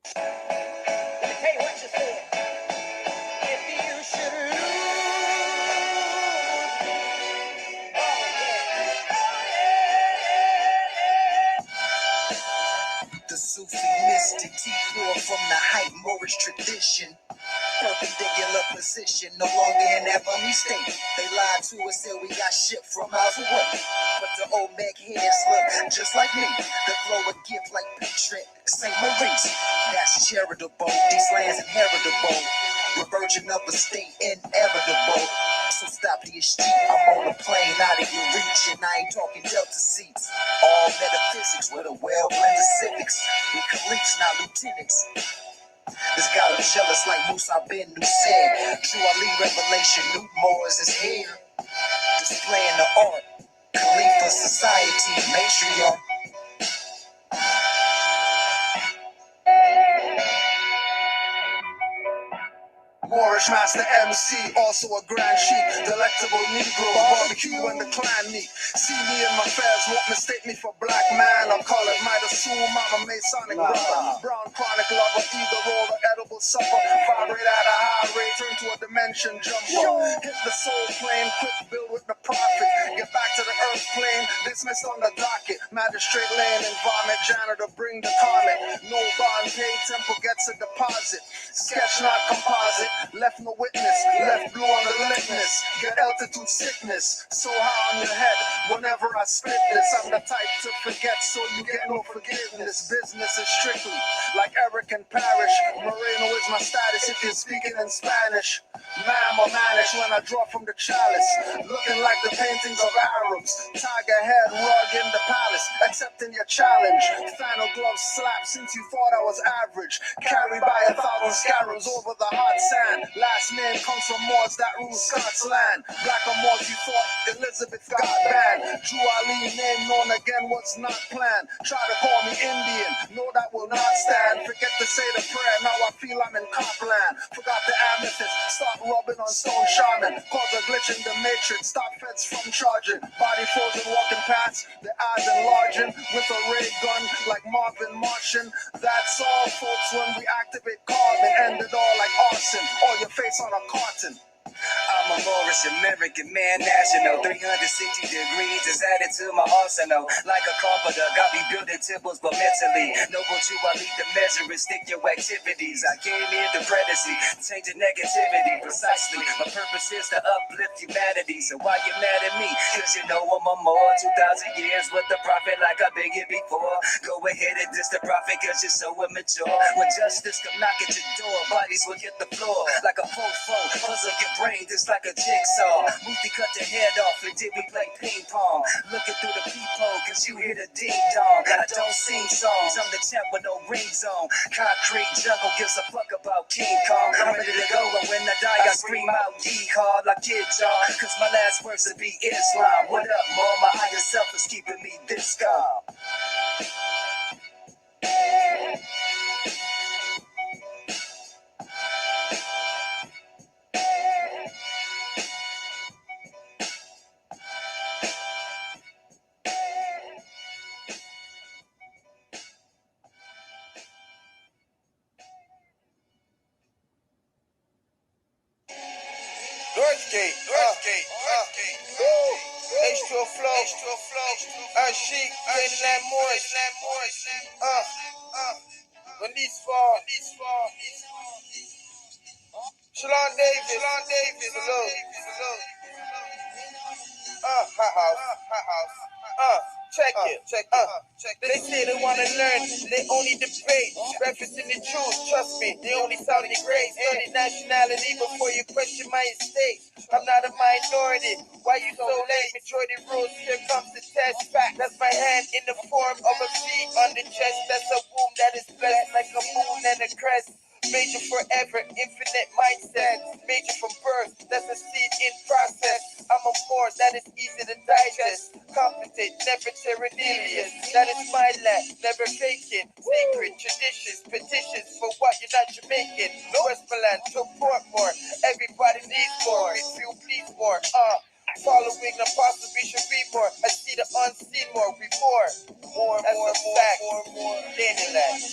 Let me tell you what you said. If you should lose, oh yeah. The Sufi mystic, T4 from the hype, Moorish tradition. Perpendicular position, no longer in that bummy state. They lied to us, said we got shipped from miles away. But the old Meg heads look just like me. The flow a gift like Patriot, St. Maurice. That's charitable, these lands inheritable. The virgin of a state inevitable. So stop the street, I'm on a plane out of your reach. And I ain't talking Delta seats. All metaphysics with a well blended civics. We colleagues, not lieutenants. This guy was jealous like Musa bin Nusayr. True Ali revelation, new Moors is here. Displaying the art, Khalifa society, matriarch. Moorish master MC, also a grand chic, delectable Negro, barbecue when the clan meet. See me in my fairs, won't mistake me for black man. I'll call it might assume I'm a Masonic brother. Brown chronic lover, either roll or edible supper. Vibrate at a high rate, turn to a dimension jumper. Hit the soul plane, quick build with the profit. Get back to the earth plane, dismissed on the docket. Magistrate lane, environment janitor, bring the comment. No bond paid, temple gets a deposit. Sketch not composite. Left no witness, left blue on the litness. Get altitude sickness, so high on your head. Whenever I spit this, I'm the type to forget, so you get no forgiveness. Business is strictly like Eric and Parrish. Moreno is my status if you're speaking in Spanish. Ma'am or manish when I draw from the chalice. Looking like the paintings of Arabs. Tiger head rug in the palace, accepting your challenge. Final glove slap since you thought I was average. Carried by 1,000 scarabs over the hot sand. Last name comes from Moors that rule Scots land. Black or Moors you thought Elizabeth got banned. Drew Ali name known again what's not planned. Try to call me Indian, no that will not stand. Forget to say the prayer, now I feel I'm in Copland. Forgot the amethyst, stop rubbing on stone shaman. Cause a glitch in the matrix, stop feds from charging. Body frozen walking past, the eyes enlarging. With a ray gun like Marvin Martian. That's all folks when we activate carbon. End it all like arson, or your face on a carton. I'm a Moorish American man, national. 360 degrees is added to my arsenal. Like a carpenter, got me building temples, but mentally. Noble Jew, I lead the measure and stick your activities. I came in to predicate, changing negativity precisely. My purpose is to uplift humanity. So why you mad at me? Cause you know I'm a more 2,000 years with the prophet like I been here before. Go ahead and diss the prophet cause you're so immature. When justice come knock at your door, bodies will hit the floor like a fofo. Puzzle your brain just like a jigsaw. Movie cut the head off and did we play ping pong? Looking through the peephole cause you hear the ding dong. I don't sing songs, I'm the champ with no rings on. Concrete jungle gives a fuck about King Kong. I'm ready to go and when I die I scream out hard like Kid John. Cause my last words would be Islam. What up, mom? My higher self is keeping me this calm. Northgate, H2O flow, Chic, Canaanland Moors, when these fall, Shalon Davis, salute, hot house, check it, they say they wanna learn, they only debate, referencing the truth, trust me, they only sound the grace, study nationality before you question my estate, I'm not a minority, why you so late, majority rules, here comes the test, fact, that's my hand in the form of a V on the chest, that's a womb that is blessed like a moon and a crest. Major forever, infinite mindset. Major from birth, that's a seed in process. I'm a more that is easy to digest. Competent, never terrenilious. That is my land, never faking. Secret traditions, petitions for what you're not Jamaican. Westmoreland to Portmore. Everybody needs more. If you please more. Following the apostle, we should be more. I see the unseen more. We more. That's a fact. Canaanland.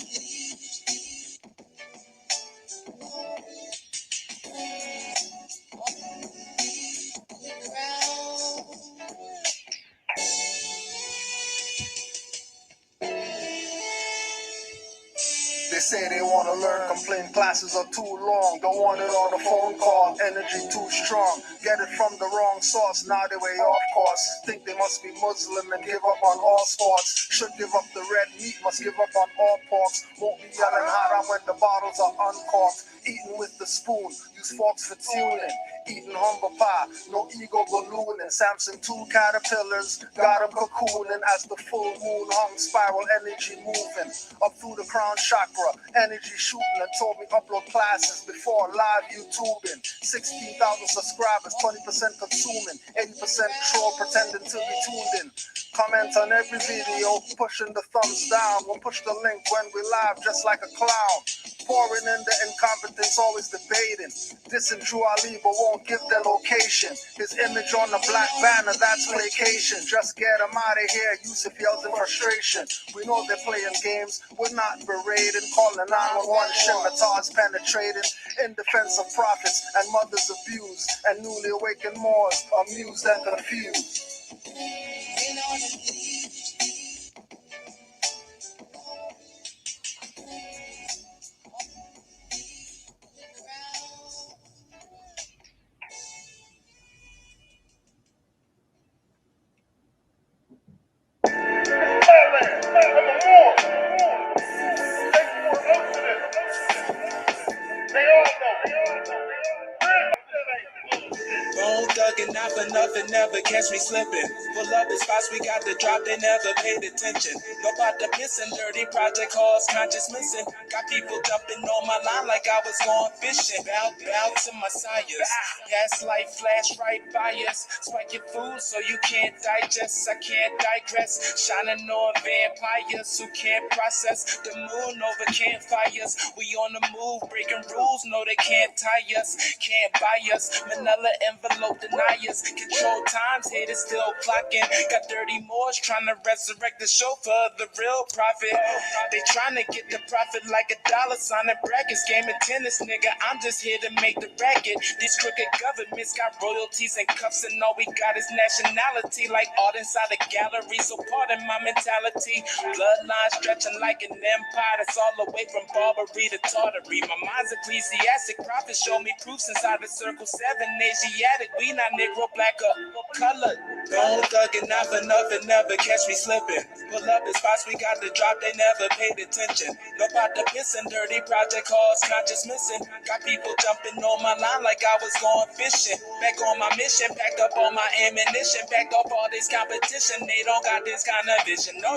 say they wanna learn, complain classes are too long. Don't want it on a phone call, energy too strong. Get it from the wrong source, now they way off course. Think they must be Muslim and give up on all sports. Should give up the red meat, must give up on all porks. Won't be yelling haram when the bottles are uncorked. Eating with the spoon, use forks for tuning. Eating humble pie, no ego ballooning. Samson 2 caterpillars, got him cocooning as the full moon hung spiral, energy moving. Up through the crown chakra, energy shooting, and told me upload classes before live YouTubing. 16,000 subscribers, 20% consuming, 80% troll pretending to be tuned in. Comment on every video, pushing the thumbs down. We'll push the link when we live just like a clown. Pouring in the incompetence, always debating. Dissing Drew Ali, but won't give their location. His image on the black banner, that's vacation. Just get him out of here, Yusuf yells in frustration. We know they're playing games, we're not berating. Calling 911, scimitars penetrating. In defense of prophets and mothers abused. And newly awakened Moors, amused and confused. Bone thuggin', not for nothing, never catch me slipping. Pull up in spots we got the drop, they never paid attention. No part the missing, dirty project calls, conscious missing. Got people jumping on my line like I was going fishing. Bow to messiahs, past life flash right by us. Spike your food so you can't digest, I can't digress. Shining on vampires who can't process. The moon over campfires, we on the move, breaking rules, no they can't tie us, can't buy us. Manila envelope deniers, control times, haters still clocking. Got dirty Moors trying to resurrect the chauffeur, the real prophet. They trying to get the profit like a dollar sign and brackets. Game of tennis, nigga, I'm just here to make the racket. These crooked governments got royalties and cuffs, and all we got is nationality, like art inside a gallery. So pardon my mentality, bloodline stretching like an empire that's all the way from Barbary to Tartary. My mind's ecclesiastic, prophets show me proofs inside the circle 7. Asiatic, we not Negro, black or colored. Bone thuggin', not for nothing, never catch me slipping. Pull up in spots we got the drop, they never paid attention. No part the pissing, dirty project calls, conscious missing. Got people jumping on my line like I was going fishing. Back on my mission, backed up on my ammunition, backed off all this competition. They don't got this kind of vision, no.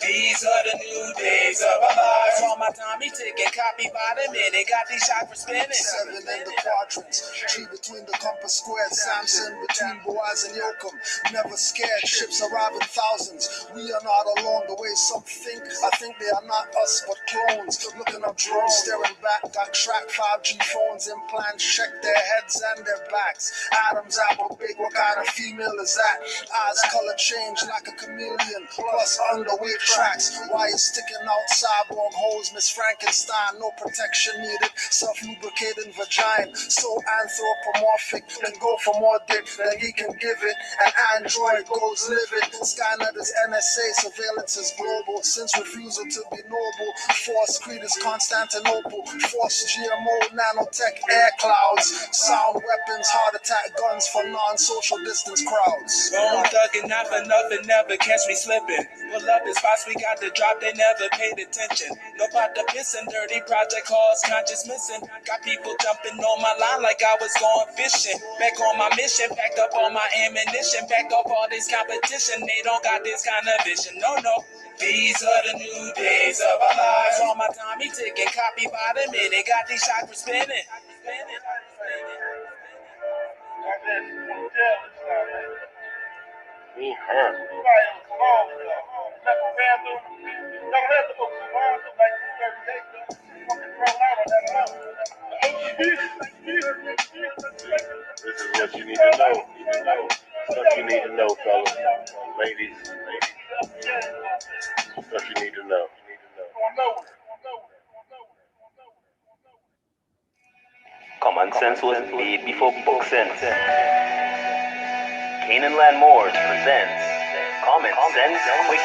These are the new days of our lives. All my time he ticking, copy by the minute. Got these chakras spinning. 7 in the quadrants, G between the compass squared, Samson between Boaz and Yoakum. Never scared, ships arrive in thousands. We are not alone the way some think. I think they are not us but clones. Looking up drones, staring back. Got track 5G phones, implants, check their heads and their backs. Adam's apple big, what kind of female is that? Eyes color change like a chameleon, plus underweight tracks. Wires sticking out, cyborg holes, Miss Frankenstein. No protection needed, self-lubricating vagina. So anthropomorphic, then go for more dick than he can give it. An android goes livid. Skynet is NSA, surveillance is global. Since refusal to be noble, Force Creed is Constantinople. Force GMO, nanotech, air clouds. Sound weapons, heart attack guns for non-social distance crowds. Bone thuggin', not for nothing, never catch me slipping. Pull up in spots we got the drop, they never paid attention. No part the pissing, dirty project calls, conscious missing. Got people jumping on my line like I was going fishing. Back on my mission, backed up on my ammunition, backed off all this competition. They don't got this kind of vision, no. These are the new days of our lives. All my time he ticking, copy by the minute. Got these chakras spinning. This is what you need to know. Stuff you need to know, fellas, ladies. Stuff you need to know. Common sense was made before book sense. Canaanland Moors presents Common sense, quick.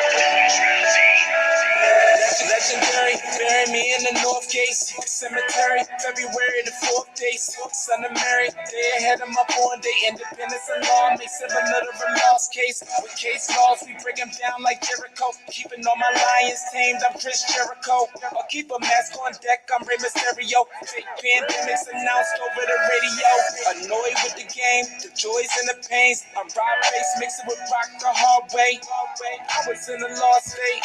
Legendary, bury me in the North Gate Cemetery, February the 4th day. Son of Mary, they ahead of my born day. Independence and law makes it a literal lost case. With case laws, we break them down like Jericho. Keeping all my lions tamed, I'm Chris Jericho. I'll keep a mask on deck, I'm Rey Mysterio. Fake pandemics announced over the radio. Annoyed with the game, the joys and the pains. I'm Rob Bass, mixing with rock the hard way. I was in a lost state.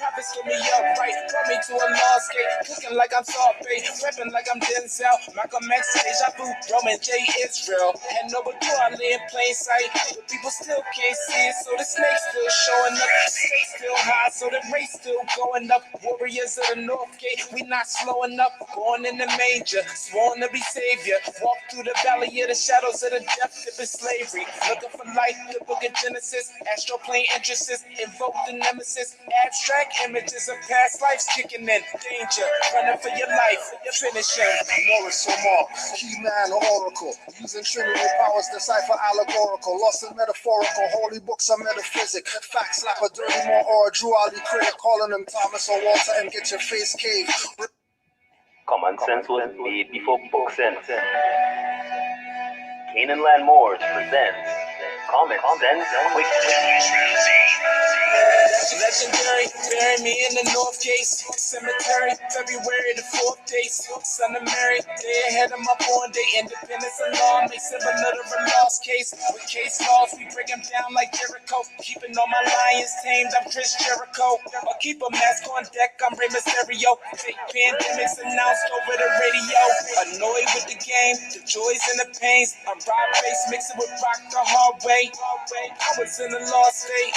Prophets get me up right, brought me to a lost gate. Cooking like I'm Saute, rapping like I'm Denzel. Malcolm X, Deja Vu, Roman J. Israel. And no but I lay in plain sight, but people still can't see it. So the snakes still showing up, the stakes still high, so the race still going up. Warriors of the North Gate, we not slowing up. Born in the manger, sworn to be savior. Walk through the valley of the shadows of the death of slavery. Looking for life, the book of Genesis. Astral plane entrances, invoke the nemesis. Abstract images of past lives kicking in. Danger, running for your life, you're finishing. Morris Omar, He-Man Oracle, using Trinity powers, decipher allegorical, lost and metaphorical, holy books are metaphysic, fact slap a dirty more or a Drew Ali critic, calling him Thomas or Walter and get your face caved. Common sense was made before book sense. Canaanland Moors presents Common Sense Quick. Legendary, bury me in the North Gate Cemetery, February the 4th day. Son of Mary, they ahead of my born day. Independence and law makes it a literal lost case. With case laws, we break them down like Jericho. Keeping all my lions tamed, I'm Chris Jericho. I'll keep a mask on deck, I'm Rey Mysterio. Fake pandemics announced over the radio. Annoyed with the game, the joys and the pains. I'm Rob Bass, mixing with rock the hard way. I was in a lost state.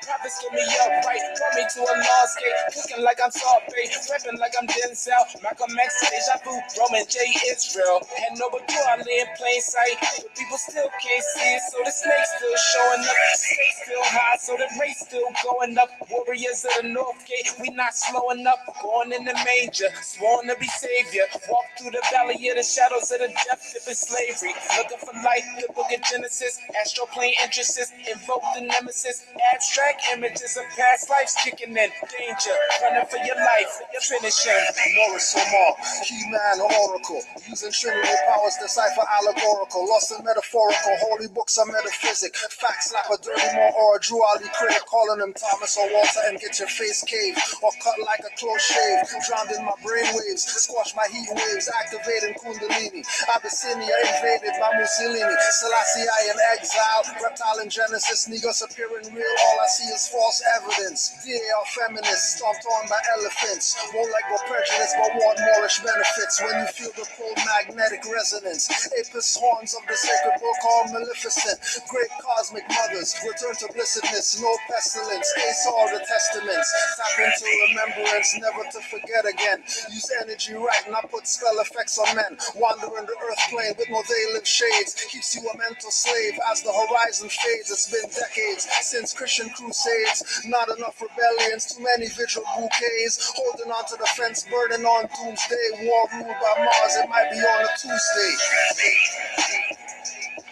Prophets get me up right, brought me to a lost gate. Cooking like I'm Saute, rapping like I'm Denzel. Malcolm X, Deja Vu, Roman J. Israel. And no but I lay in plain sight, but people still can't see it. So the snakes still showing up, the stakes still high, so the race still going up. Warriors of the North Gate, we not slowing up. Born in the manger, sworn to be savior. Walk through the valley of the shadows of the death of slavery. Looking for life, the book of Genesis. Astral plane entrances, invoke the nemesis. Abstract images of past lives kicking in. Danger, running for your life, you're finishing. Morris Omar, He-Man Oracle, using Trinity powers, decipher allegorical, lost and metaphorical, holy books are metaphysic, fact slap a dirty more or a Drew Ali critic, calling him Thomas or Walter and get your face caved, or cut like a close shave, drowned in my brainwaves, squash my heat waves, activating Kundalini, Abyssinia invaded by Mussolini, Selassie I in exile, reptile in Genesis, Negros appearing real, all I see is false evidence, they are feminists, stomped on by elephants, won't let go prejudice but want Moorish benefits, when you feel the cold magnetic resonance, Apis horns of the sacred book called Maleficent, great cosmic mothers, return to blessedness, no pestilence, ace all the testaments, tap into remembrance, never to forget again, use energy right, not put spell effects on men, wandering the earth plane with no veil of shades, keeps you a mental slave as the horizon fades, it's been decades since Christian crusades, not enough rebellions, too many vigil bouquets, holding on to the fence, burning on doomsday, war ruled by Mars, it might be on a Tuesday.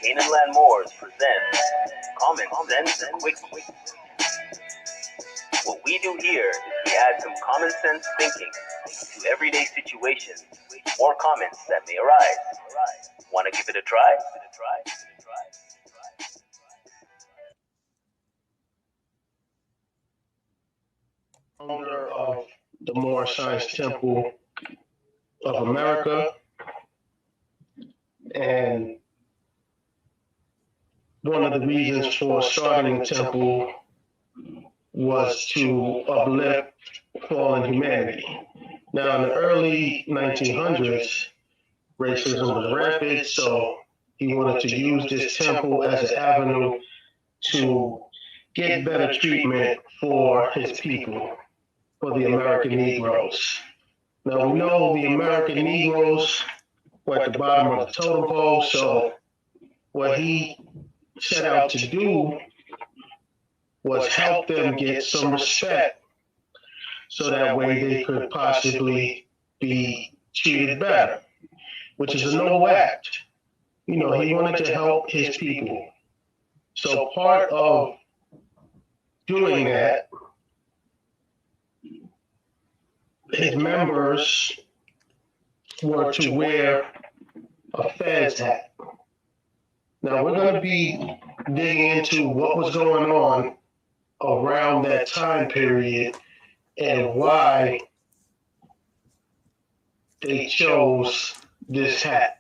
Canaanland Moors presents Common Sense Quick. What we do here is we add some common sense thinking to everyday situations or comments that may arise. Want to give it a try? Founder of the Moorish Science Temple of America, and one of the reasons for starting the temple was to uplift fallen humanity. Now, in the early 1900s, racism was rampant, so he wanted to use this temple as an avenue to get better treatment for his people, for the American Negroes. Now, we know the American Negroes were at the bottom of the totem pole, so what he set out to do was help them get some respect so that way they could possibly be treated better, which is a noble act. You know, he wanted to help his people. So part of doing that, his members were to wear a Fez hat. Now we're going to be digging into what was going on around that time period and why they chose this hat.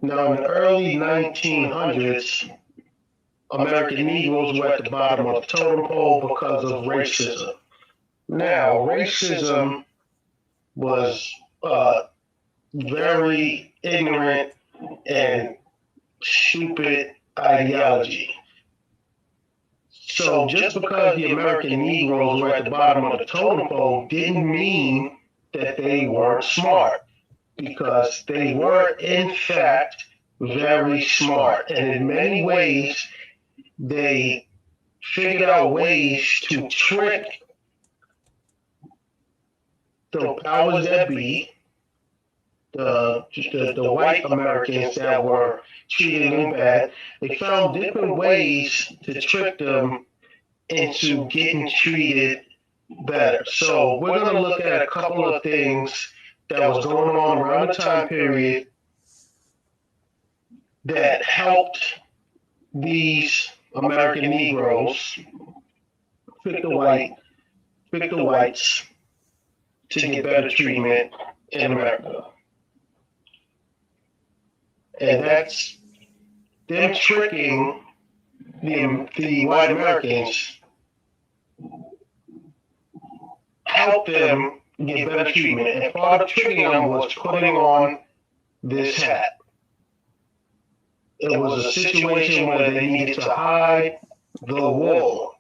Now, in the early 1900s, American Negroes were at the bottom of the totem pole because of racism. Now, racism was very ignorant and stupid ideology. So just because the American Negroes were at the bottom of the totem pole didn't mean that they weren't smart, because they were in fact very smart. And in many ways, they figured out ways to trick the powers that be, the white Americans that were treating them bad. They found different ways to trick them into getting treated better. So we're going to look at a couple of things that was going on around the time period that helped these American Negroes pick the whites to get better treatment in America. And that's them tricking the white Americans, help them get better treatment. And part of tricking them was putting on this hat. It was a situation where they needed to hide the wool.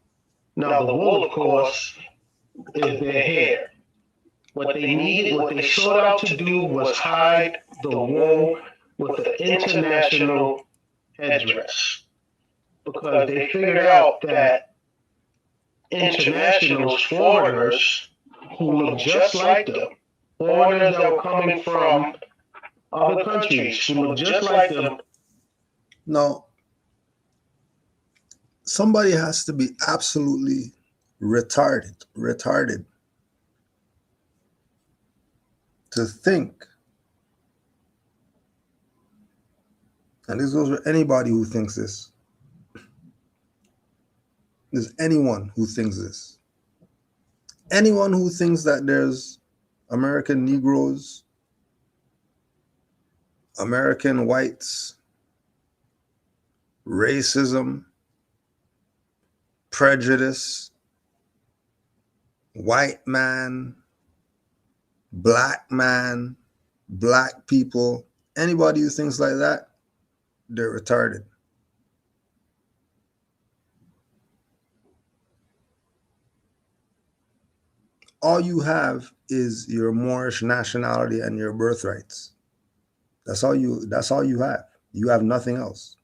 Now, the wool, of course, is their hair. What they sought out to do was hide the wool with an international headdress, because they figured out that internationals, foreigners who looked just like them, foreigners that were coming from other countries who looked just like them. Now, somebody has to be absolutely retarded to think, and this goes for anybody who thinks this. There's anyone who thinks this. Anyone who thinks that there's American Negroes, American whites, racism, prejudice, white man, black people, anybody who thinks like that, they're retarded. All you have is your Moorish nationality and your birthrights. That's all you have. You have nothing else.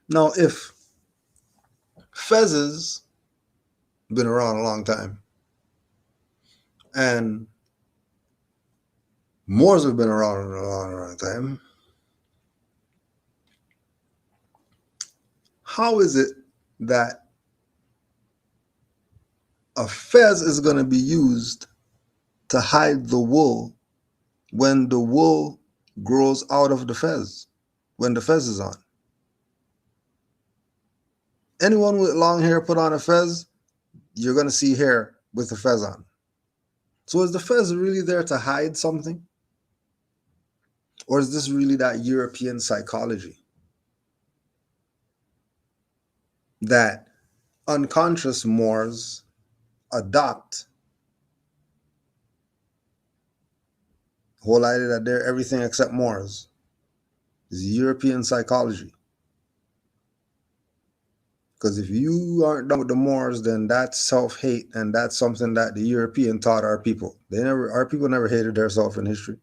Now, if fezzes been around a long time and Moors have been around a long time, how is it that a fez is going to be used to hide the wool when the wool grows out of the fez, when the fez is on? Anyone with long hair put on a fez, you're going to see hair with the fez on. So is the fez really there to hide something? Or is this really that European psychology that unconscious Moors adopt? The whole idea that they're everything except Moors is European psychology. Because if you aren't done with the Moors, then that's self-hate, and that's something that the European taught our people. Our people never hated themselves in history.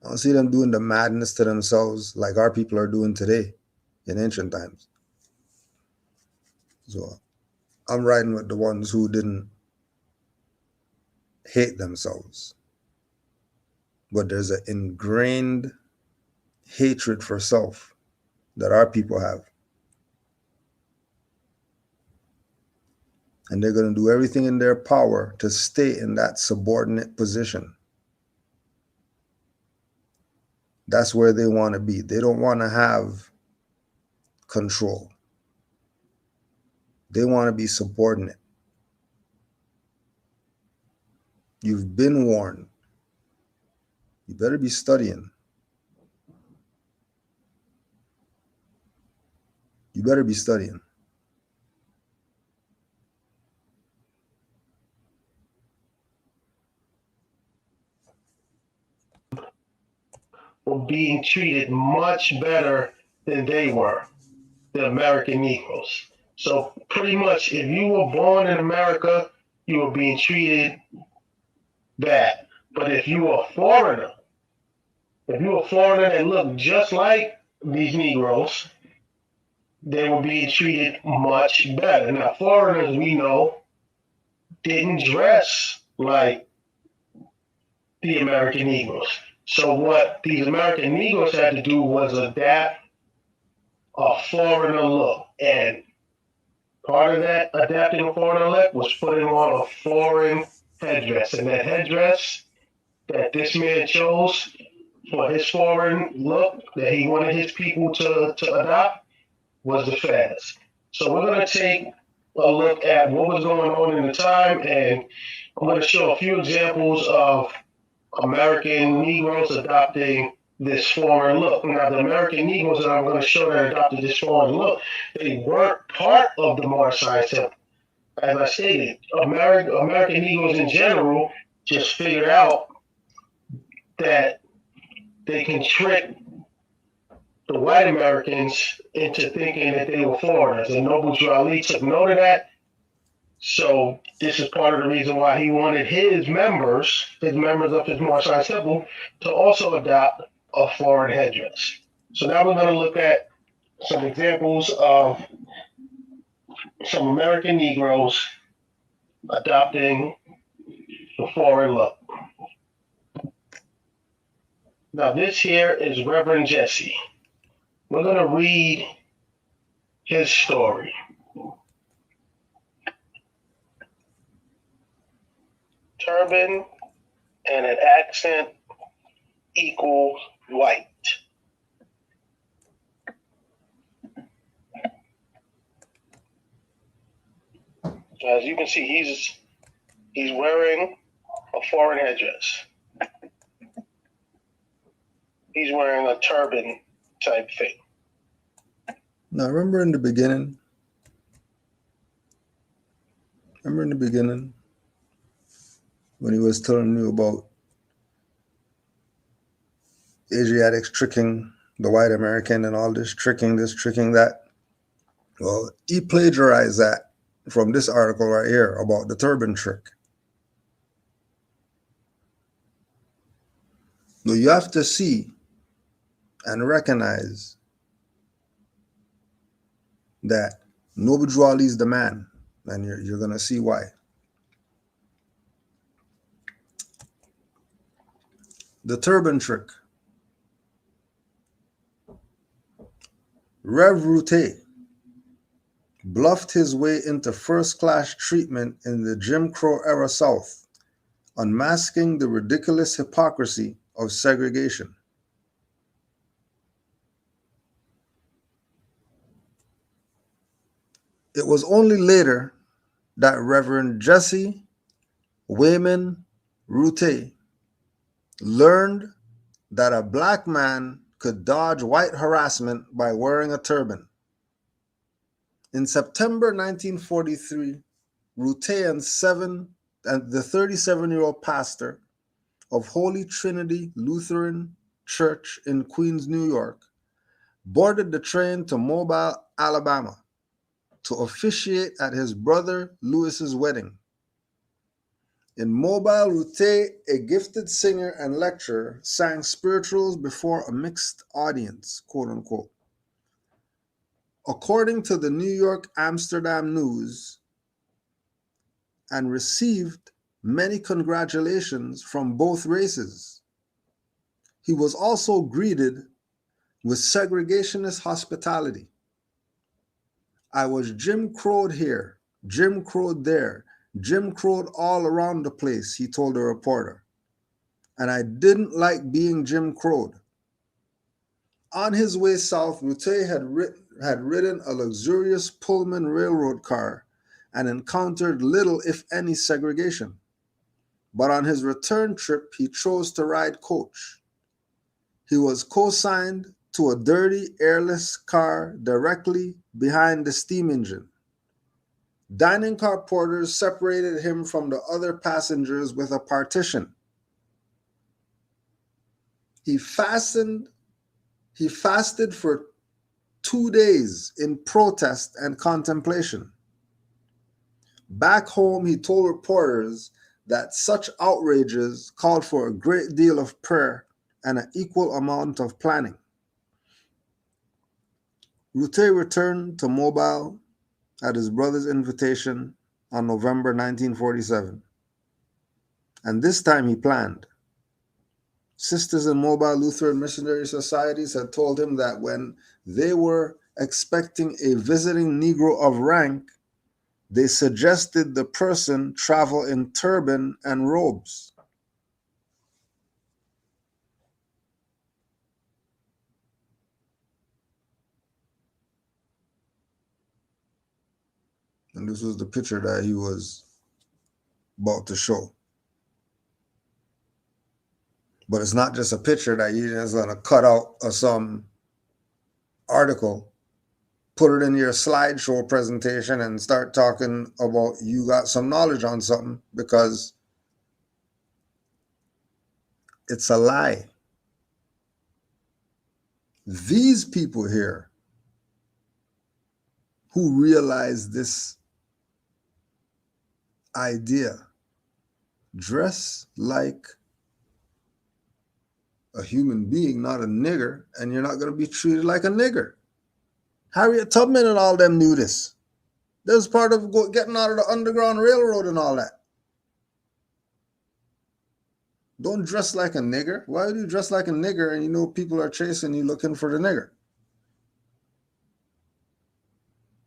I don't see them doing the madness to themselves like our people are doing today in ancient times. So I'm riding with the ones who didn't hate themselves. But there's an ingrained hatred for self that our people have. And they're going to do everything in their power to stay in that subordinate position. That's where they want to be. They don't want to have control. They want to be subordinate. You've been warned. You better be studying. You better be studying. Were being treated much better than they were, the American Negroes. So pretty much, if you were born in America, you were being treated bad. But if you were a foreigner that looked just like these Negroes, they were being treated much better. Now, foreigners, we know, didn't dress like the American Negroes. So what these American Negroes had to do was adapt a foreigner look. And part of that adapting a foreigner look was putting on a foreign headdress. And that headdress that this man chose for his foreign look that he wanted his people to adopt was the fez. So we're going to take a look at what was going on in the time, and I'm going to show a few examples of American Negroes adopting this foreign look. Now, the American Negroes that I'm going to show that adopted this foreign look, they weren't part of the Mars Science Temple. As I stated, American Negroes in general just figured out that they can trick the white Americans into thinking that they were foreigners. And Noble Drew Ali took note of that. So this is part of the reason why he wanted his members of his Mars Science Temple, to also adopt a foreign headdress. So now we're going to look at some examples of some American Negroes adopting the foreign look. Now this here is Reverend Jesse. We're going to read his story. Turban and an accent equals white. So as you can see, he's wearing a foreign headdress. He's wearing a turban type thing. Now, remember in the beginning when he was telling you about Asiatics tricking the white American and all this, tricking that? Well, he plagiarized that from this article right here about the turban trick. Now, you have to see and recognize that Noble Drew Ali is the man, and you're going to see why. The turban trick. Rev Route bluffed his way into first-class treatment in the Jim Crow era South, unmasking the ridiculous hypocrisy of segregation. It was only later that Reverend Jesse Wayman Route learned that a black man could dodge white harassment by wearing a turban. In September 1943, Route and the 37-year-old pastor of Holy Trinity Lutheran Church in Queens, New York, boarded the train to Mobile, Alabama, to officiate at his brother Lewis's wedding. In Mobile, Route, a gifted singer and lecturer, sang spirituals before a mixed audience, quote unquote. According to the New York Amsterdam News, and received many congratulations from both races. He was also greeted with segregationist hospitality. I was Jim Crowed here, Jim Crowed there, Jim Crowed all around the place, he told a reporter. And I didn't like being Jim Crowed. On his way south, Routey had ridden a luxurious Pullman railroad car and encountered little, if any, segregation. But on his return trip, he chose to ride coach. He was co-signed to a dirty, airless car directly behind the steam engine. Dining car porters separated him from the other passengers with a partition. He fasted for 2 days in protest and contemplation. Back home, he told reporters that such outrages called for a great deal of prayer and an equal amount of planning. Routey returned to Mobile at his brother's invitation on November 1947. And this time he planned. Sisters in Mobile Lutheran Missionary Societies had told him that when they were expecting a visiting Negro of rank, they suggested the person travel in turban and robes. And this was the picture that he was about to show. But it's not just a picture that you're just going to cut out of some article, put it in your slideshow presentation and start talking about you got some knowledge on something, because it's a lie. These people here who realize this idea dress like a human being, not a nigger, and you're not going to be treated like a nigger. Harriet Tubman and all them knew this. That was part of getting out of the Underground Railroad and all that. Don't dress like a nigger. Why would you dress like a nigger and you know people are chasing you looking for the nigger?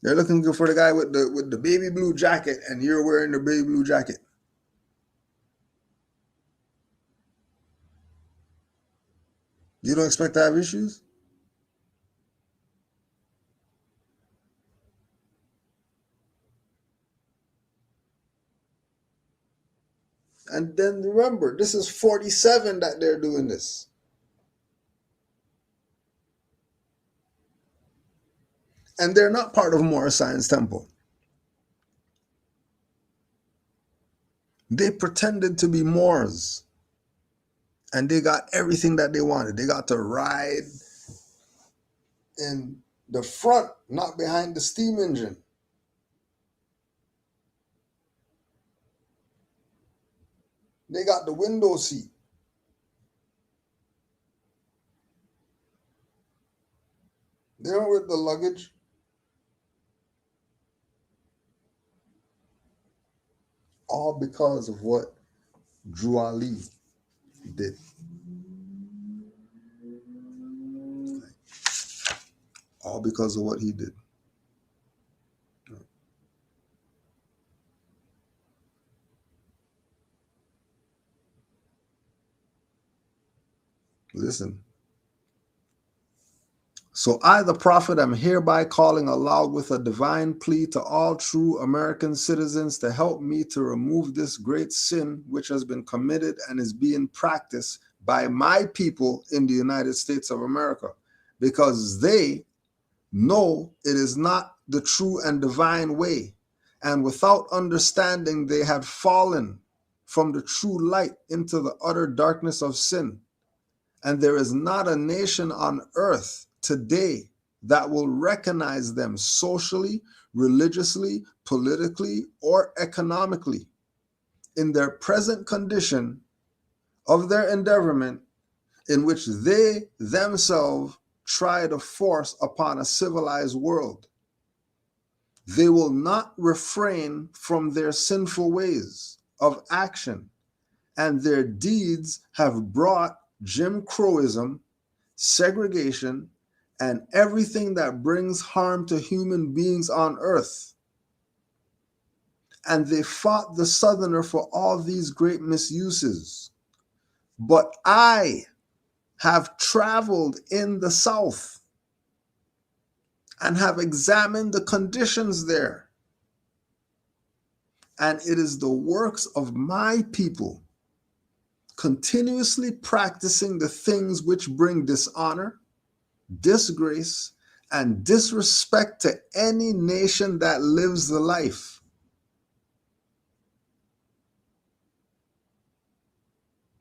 They're looking for the guy with the baby blue jacket and you're wearing the baby blue jacket. You don't expect to have issues? And then remember, this is 47 that they're doing this. And they're not part of Moorish Science Temple. They pretended to be Moors. And they got everything that they wanted. They got to ride in the front, not behind the steam engine. They got the window seat. They were with the luggage. All because of what Drew Ali did. All because of what he did. Listen. So I, the prophet, am hereby calling aloud with a divine plea to all true American citizens to help me to remove this great sin which has been committed and is being practiced by my people in the United States of America, because they know it is not the true and divine way. And without understanding, they had fallen from the true light into the utter darkness of sin. And there is not a nation on earth today that will recognize them socially, religiously, politically, or economically in their present condition of their endeavorment, in which they themselves try to force upon a civilized world. They will not refrain from their sinful ways of action, and their deeds have brought Jim Crowism, segregation, and everything that brings harm to human beings on earth. And they fought the Southerner for all these great misuses. But I have traveled in the South and have examined the conditions there. And it is the works of my people continuously practicing the things which bring dishonor, disgrace, and disrespect to any nation that lives the life.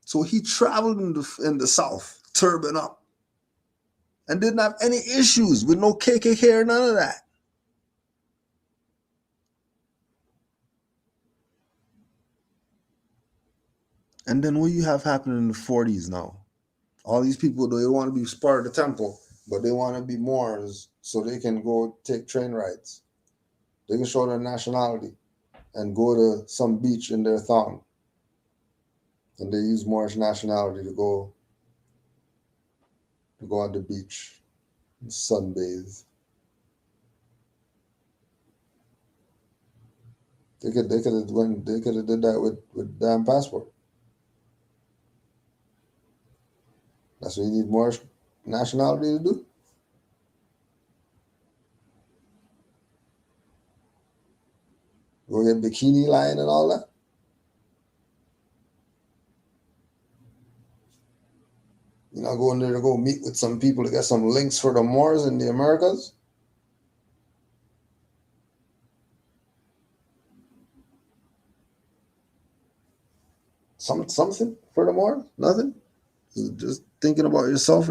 So he traveled in the South, turban up, and didn't have any issues with no KKK or none of that. And then what you have happening in the 40s now? All these people, they want to be part of the temple, but they want to be Moors so they can go take train rides. They can show their nationality and go to some beach in their thong. And they use Moorish nationality to go on the beach and sunbathe. They could have did that with damn passport. That's what you need Moorish nationality to do. Go get bikini line and all that. You're not going there to go meet with some people to get some links for the Moors in the Americas? Something for the Moors? Nothing? Just thinking about yourself.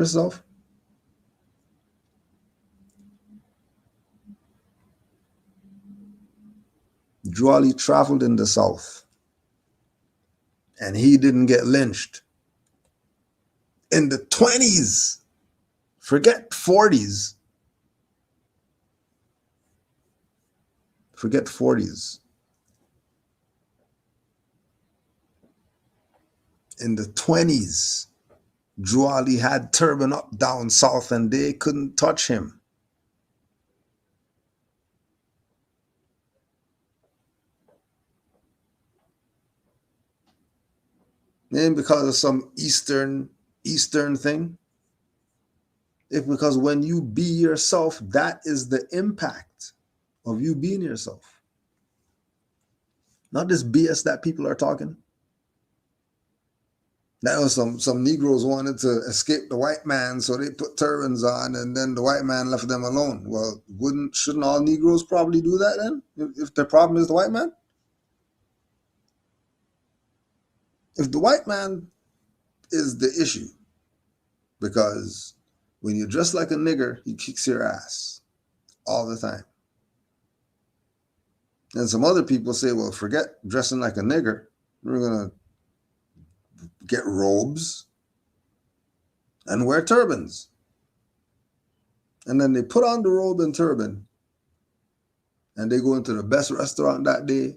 Jwali traveled in the South, and he didn't get lynched. In the 20s, forget 40s. Forget 40s. In the 20s, Jwali had turban up down south and they couldn't touch him. And because of some Eastern thing, it's because when you be yourself, that is the impact of you being yourself. Not this BS that people are talking. That was some Negroes wanted to escape the white man, so they put turbans on, and then the white man left them alone. Well, shouldn't all Negroes probably do that then? If their problem is the white man? If the white man is the issue, because when you dress like a nigger, he kicks your ass all the time. And some other people say, well, forget dressing like a nigger. We're going to get robes and wear turbans. And then they put on the robe and turban and they go into the best restaurant that day.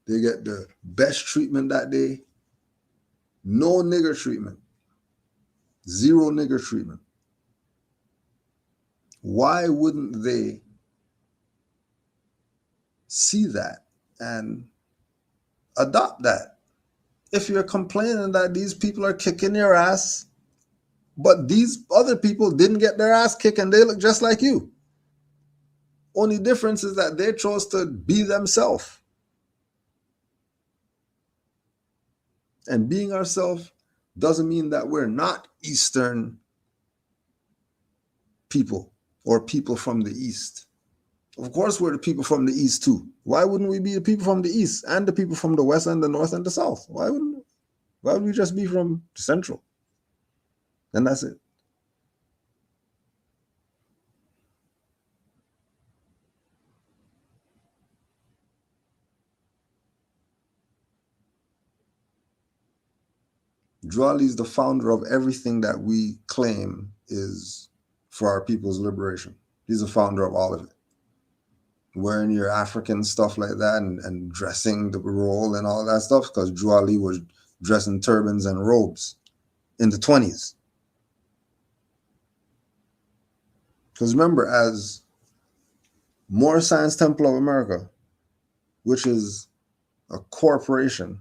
They get the best treatment that day. No nigger treatment. Zero nigger treatment. Why wouldn't they see that and adopt that? If you're complaining that these people are kicking your ass, but these other people didn't get their ass kicked and they look just like you. Only difference is that they chose to be themselves. And being ourselves doesn't mean that we're not Eastern people or people from the East. Of course, we're the people from the East too. Why wouldn't we be the people from the East and the people from the West and the North and the South? Why would we just be from the Central? And that's it. Jwali is the founder of everything that we claim is for our people's liberation. He's the founder of all of it. Wearing your African stuff like that and dressing the role and all that stuff, because Jwali was dressing turbans and robes in the 20s. Because remember, as Moorish Science Temple of America, which is a corporation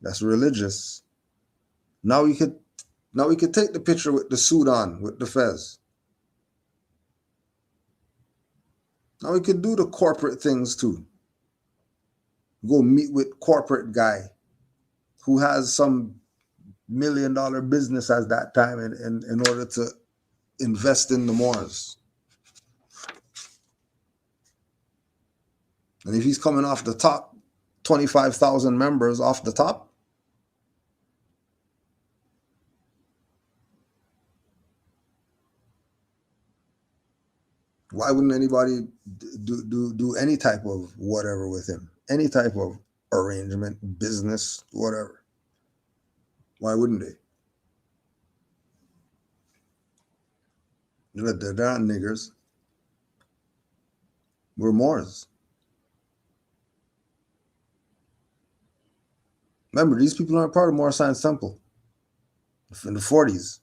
that's religious, now we could take the picture with the suit on, with the fez. Now we could do the corporate things too. Go meet with corporate guy who has some $1 million business at that time in order to invest in the Moors. And if he's coming off the top, 25,000 members off the top, why wouldn't anybody do any type of whatever with him? Any type of arrangement, business, whatever. Why wouldn't they? They're not niggers. We're Moors. Remember, these people aren't part of Moorish Science Temple in the 40s.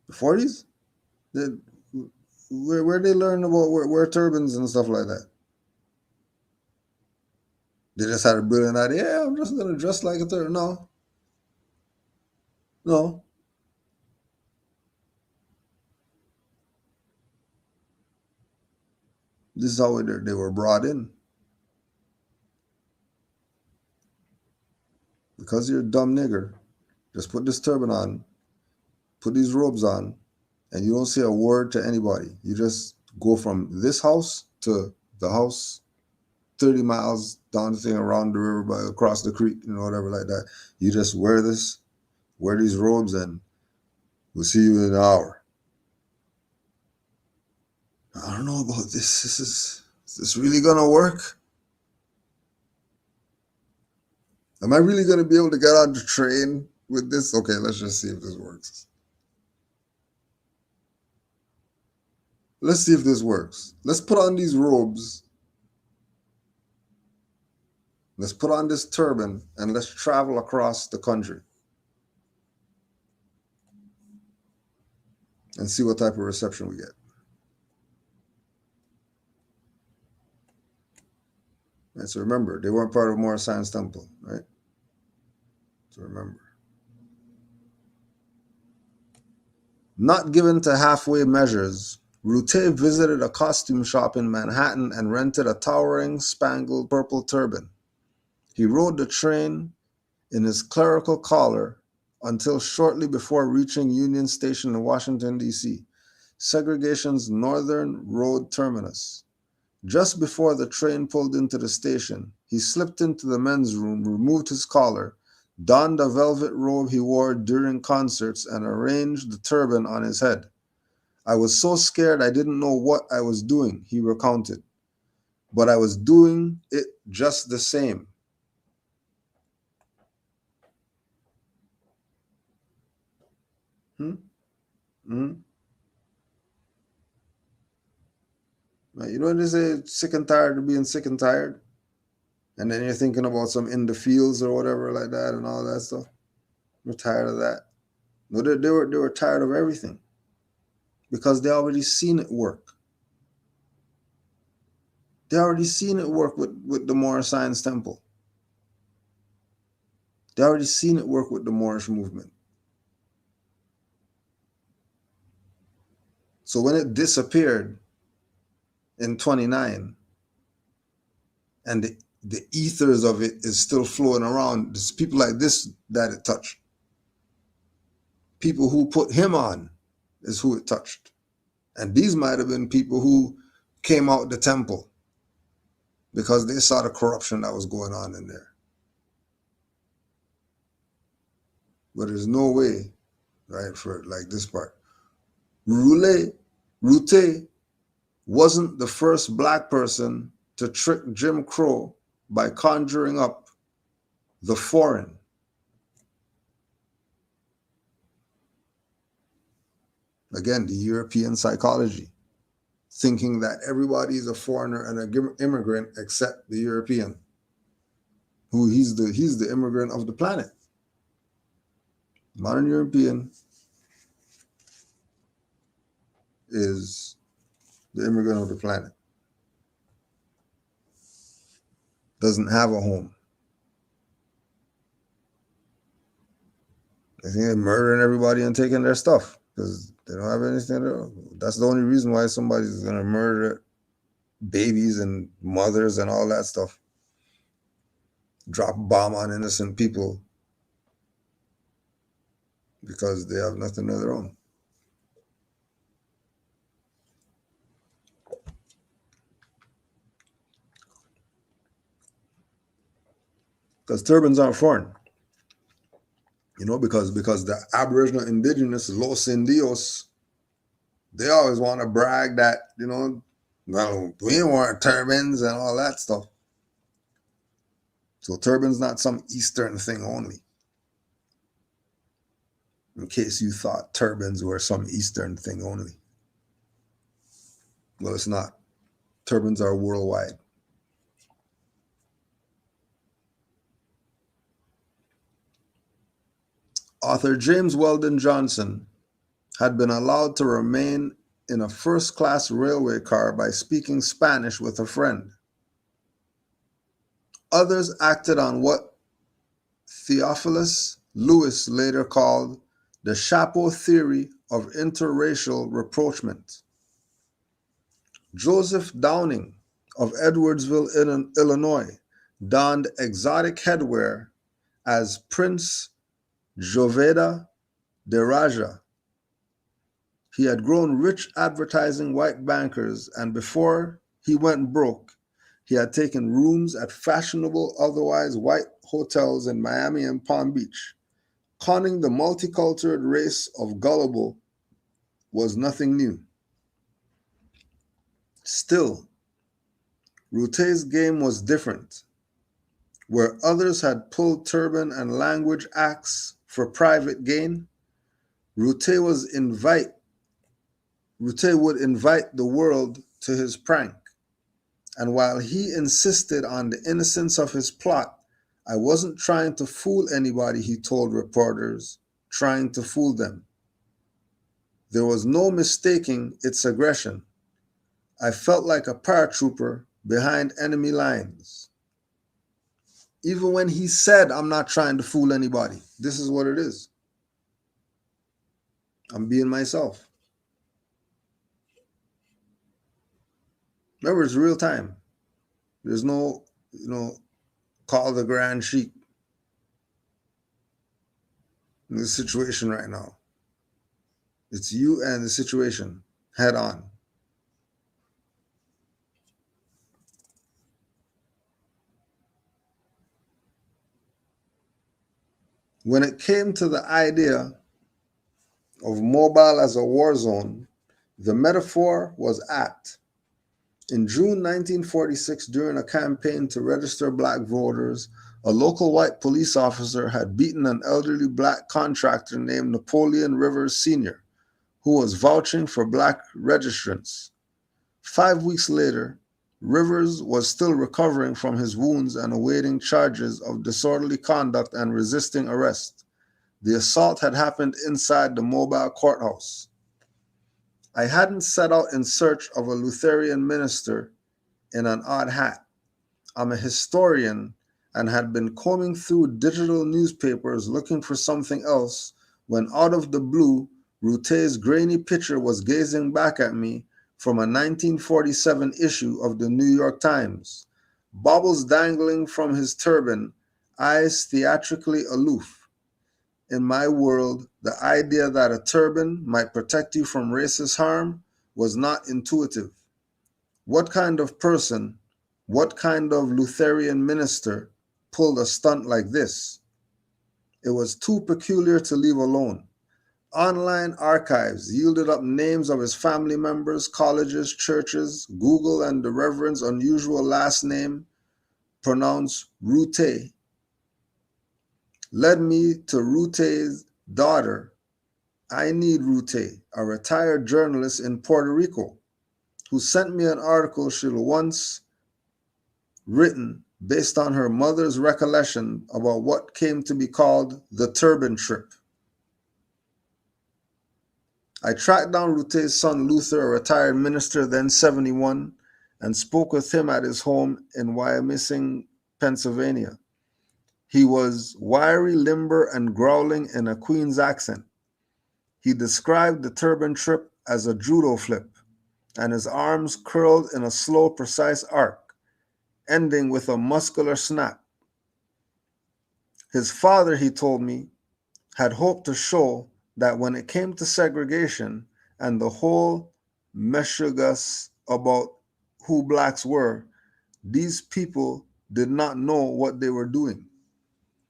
The 40s? Where they learn about wear turbans and stuff like that? They just had a brilliant idea. Yeah, I'm just going to dress like a turban. No. This is how they were brought in. Because you're a dumb nigger, just put this turban on, put these robes on, and you don't say a word to anybody. You just go from this house to the house 30 miles down the thing around the river, across the creek, whatever like that. You just wear these robes, and we'll see you in an hour. I don't know about this. Is this really gonna work? Am I really gonna be able to get on the train with this? Okay, let's just see if this works. Let's see if this works. Let's put on these robes. Let's put on this turban and let's travel across the country and see what type of reception we get. Right, so remember, they weren't part of Moorish Science Temple, right? So remember. Not given to halfway measures, Route visited a costume shop in Manhattan and rented a towering spangled purple turban. He rode the train in his clerical collar until shortly before reaching Union Station in Washington, D.C., segregation's northern road terminus. Just before the train pulled into the station, he slipped into the men's room, removed his collar, donned a velvet robe he wore during concerts, and arranged the turban on his head. I was so scared I didn't know what I was doing, he recounted. But I was doing it just the same. Mm-hmm. You know when they say sick and tired of being sick and tired? And then you're thinking about some in the fields or whatever like that and all that stuff. You're tired of that. No, they were tired of everything because they already seen it work. They already seen it work with the Moorish Science Temple. They already seen it work with the Moorish movement. So when it disappeared in 29 and the ethers of it is still flowing around, there's people like this that it touched. People who put him on is who it touched. And these might have been people who came out the temple because they saw the corruption that was going on in there. But there's no way, right, for like this part. Route wasn't the first black person to trick Jim Crow by conjuring up the foreign. Again, the European psychology, thinking that everybody is a foreigner and an immigrant except the European, who he's the immigrant of the planet. Modern European is the immigrant of the planet. Doesn't have a home. They think they're murdering everybody and taking their stuff because they don't have anything to do. That's the only reason why somebody's going to murder babies and mothers and all that stuff. Drop a bomb on innocent people because they have nothing of their own. Because turbans aren't foreign. You know, because the Aboriginal indigenous Los Indios, they always want to brag that, you know, well, we ain't wearing turbans and all that stuff. So turbans not some Eastern thing only. In case you thought turbans were some Eastern thing only. Well, it's not. Turbans are worldwide. Author James Weldon Johnson had been allowed to remain in a first-class railway car by speaking Spanish with a friend. Others acted on what Theophilus Lewis later called the chapeau theory of interracial rapprochement. Joseph Downing of Edwardsville, Illinois, donned exotic headwear as Prince Joveda de Raja. He had grown rich advertising white bankers, and before he went broke, he had taken rooms at fashionable, otherwise white hotels in Miami and Palm Beach. Conning the multicultural race of gullible was nothing new. Still, Route's game was different. Where others had pulled turban and language acts for private gain, Route would invite the world to his prank. And while he insisted on the innocence of his plot, I wasn't trying to fool anybody, he told reporters, trying to fool them. There was no mistaking its aggression. I felt like a paratrooper behind enemy lines. Even when he said, I'm not trying to fool anybody, this is what it is. I'm being myself. Remember, it's real time. There's no, call the Grand Sheik in this situation right now. It's you and the situation head on. When it came to the idea of Mobile as a war zone, the metaphor was apt. In June 1946, during a campaign to register black voters, a local white police officer had beaten an elderly black contractor named Napoleon Rivers Sr., who was vouching for black registrants. 5 weeks later, Rivers was still recovering from his wounds and awaiting charges of disorderly conduct and resisting arrest. The assault had happened inside the Mobile courthouse. I hadn't set out in search of a Lutheran minister in an odd hat. I'm a historian and had been combing through digital newspapers looking for something else when out of the blue, Route's grainy picture was gazing back at me from a 1947 issue of the New York Times. Baubles dangling from his turban, eyes theatrically aloof. In my world, the idea that a turban might protect you from racist harm was not intuitive. What kind of person, what kind of Lutheran minister pulled a stunt like this? It was too peculiar to leave alone. Online archives yielded up names of his family members, colleges, churches. Google and the Reverend's unusual last name, pronounced Route, led me to Route's daughter. I Need Route, a retired journalist in Puerto Rico, who sent me an article she'd once written based on her mother's recollection about what came to be called the Turban Trip. I tracked down Rute's son Luther, a retired minister, then 71, and spoke with him at his home in Wyomissing, Pennsylvania. He was wiry, limber, and growling in a Queen's accent. He described the turban trip as a judo flip, and his arms curled in a slow, precise arc, ending with a muscular snap. His father, he told me, had hoped to show that when it came to segregation and the whole meshugas about who blacks were, these people did not know what they were doing.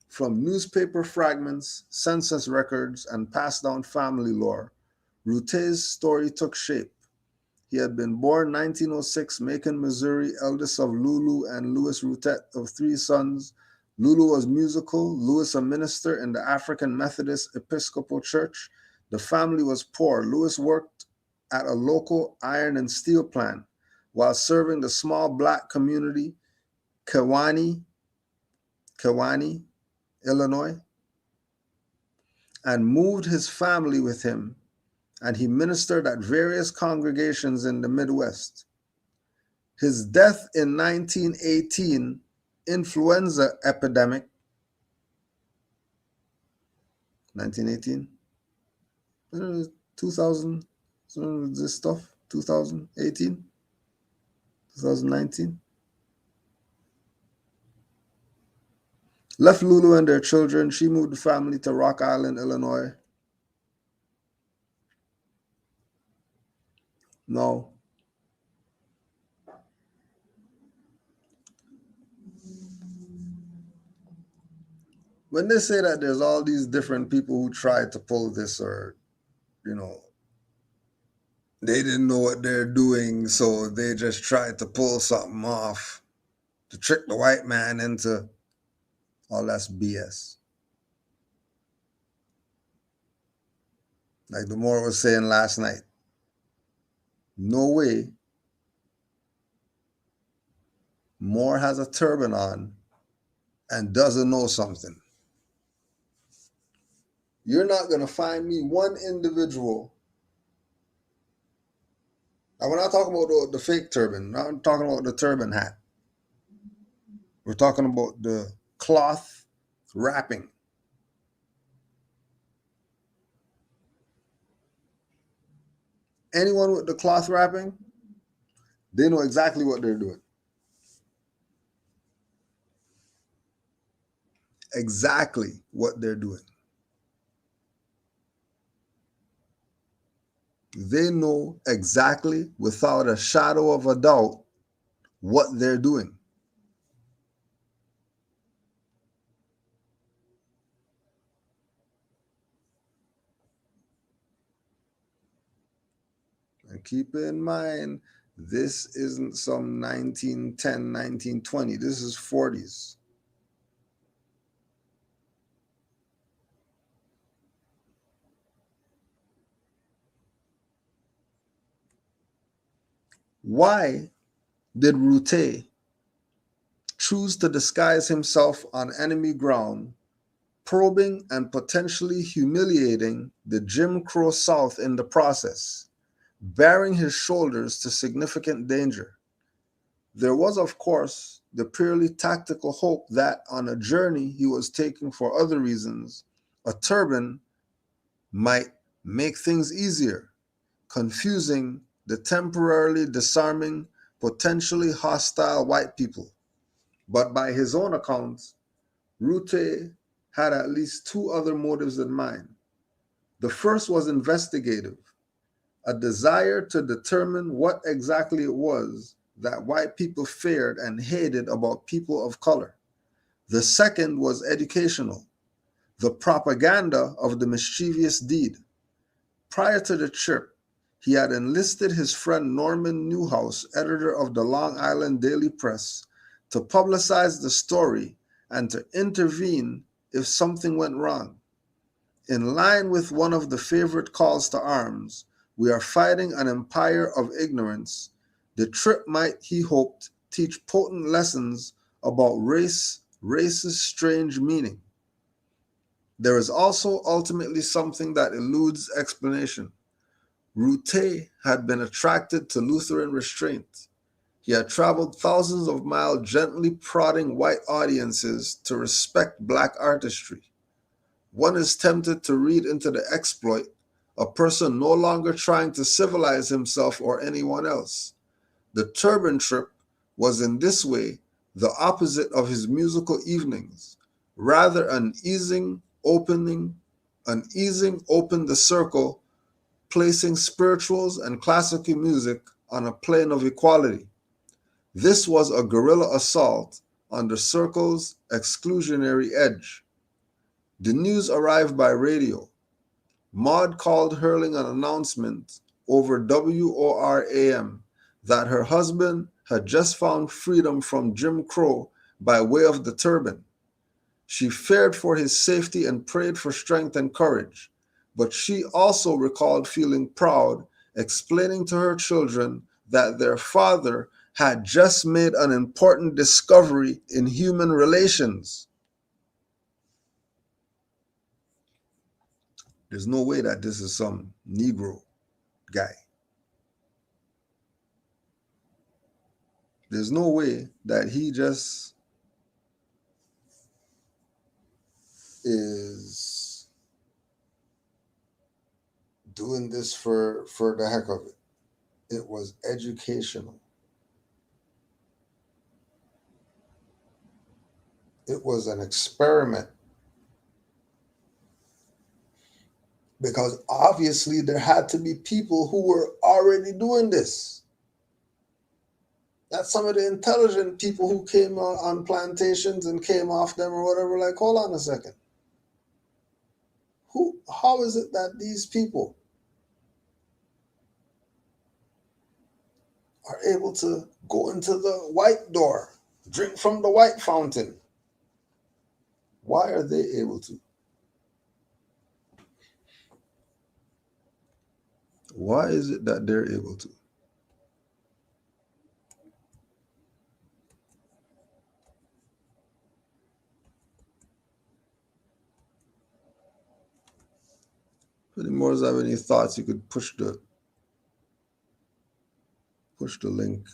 From newspaper fragments, census records, and passed down family lore, Rute's story took shape. He had been born 1906, Macon, Missouri, eldest of Lulu and Louis Routet of 3 sons. Lulu was musical, Louis a minister in the African Methodist Episcopal Church. The family was poor. Louis worked at a local iron and steel plant while serving the small black community, Kewanee, Illinois, and moved his family with him, and he ministered at various congregations in the Midwest. His death in 1918, influenza epidemic, 1918, 2000, this stuff, 2018, 2019, left Lulu and their children. She moved the family to Rock Island, Illinois. No. When they say that there's all these different people who tried to pull this, or, they didn't know what they're doing, so they just tried to pull something off to trick the white man into all that's BS. Like the Moore was saying last night, no way Moore has a turban on and doesn't know something. You're not going to find me one individual. And we're not talking about the fake turban. We're not talking about the turban hat. We're talking about the cloth wrapping. Anyone with the cloth wrapping, they know exactly what they're doing. Exactly what they're doing. They know exactly, without a shadow of a doubt, what they're doing. And keep in mind, this isn't some 1910, 1920. This is 40s. Why did Rute choose to disguise himself on enemy ground, probing and potentially humiliating the Jim Crow South in the process, baring his shoulders to significant danger? There was, of course, the purely tactical hope that on a journey he was taking for other reasons, a turban might make things easier, confusing the temporarily disarming, potentially hostile white people. But by his own accounts, Rute had at least 2 other motives in mind. The first was investigative, a desire to determine what exactly it was that white people feared and hated about people of color. The second was educational, the propaganda of the mischievous deed. Prior to the trip, he had enlisted his friend Norman Newhouse, editor of the Long Island Daily Press, to publicize the story and to intervene if something went wrong. In line with one of the favorite calls to arms, we are fighting an empire of ignorance. The trip might, he hoped, teach potent lessons about race's strange meaning. There is also ultimately something that eludes explanation. Route had been attracted to Lutheran restraint. He had traveled thousands of miles gently prodding white audiences to respect black artistry. One is tempted to read into the exploit a person no longer trying to civilize himself or anyone else. The Turban trip was in this way the opposite of his musical evenings, rather an easing opened the circle, placing spirituals and classical music on a plane of equality. This was a guerrilla assault on the circle's exclusionary edge. The news arrived by radio. Maud called hurling an announcement over WORAM that her husband had just found freedom from Jim Crow by way of the turban. She feared for his safety and prayed for strength and courage, but she also recalled feeling proud, explaining to her children that their father had just made an important discovery in human relations. There's no way that this is some Negro guy. There's no way that he just is doing this for the heck of it. It was educational. It was an experiment. Because obviously there had to be people who were already doing this. That's some of the intelligent people who came on plantations and came off them or whatever. Like, hold on a second. How is it that these people are able to go into the white door, drink from the white fountain? Why are they able to? Why is it that they're able to? If any more have any thoughts, you could push the link.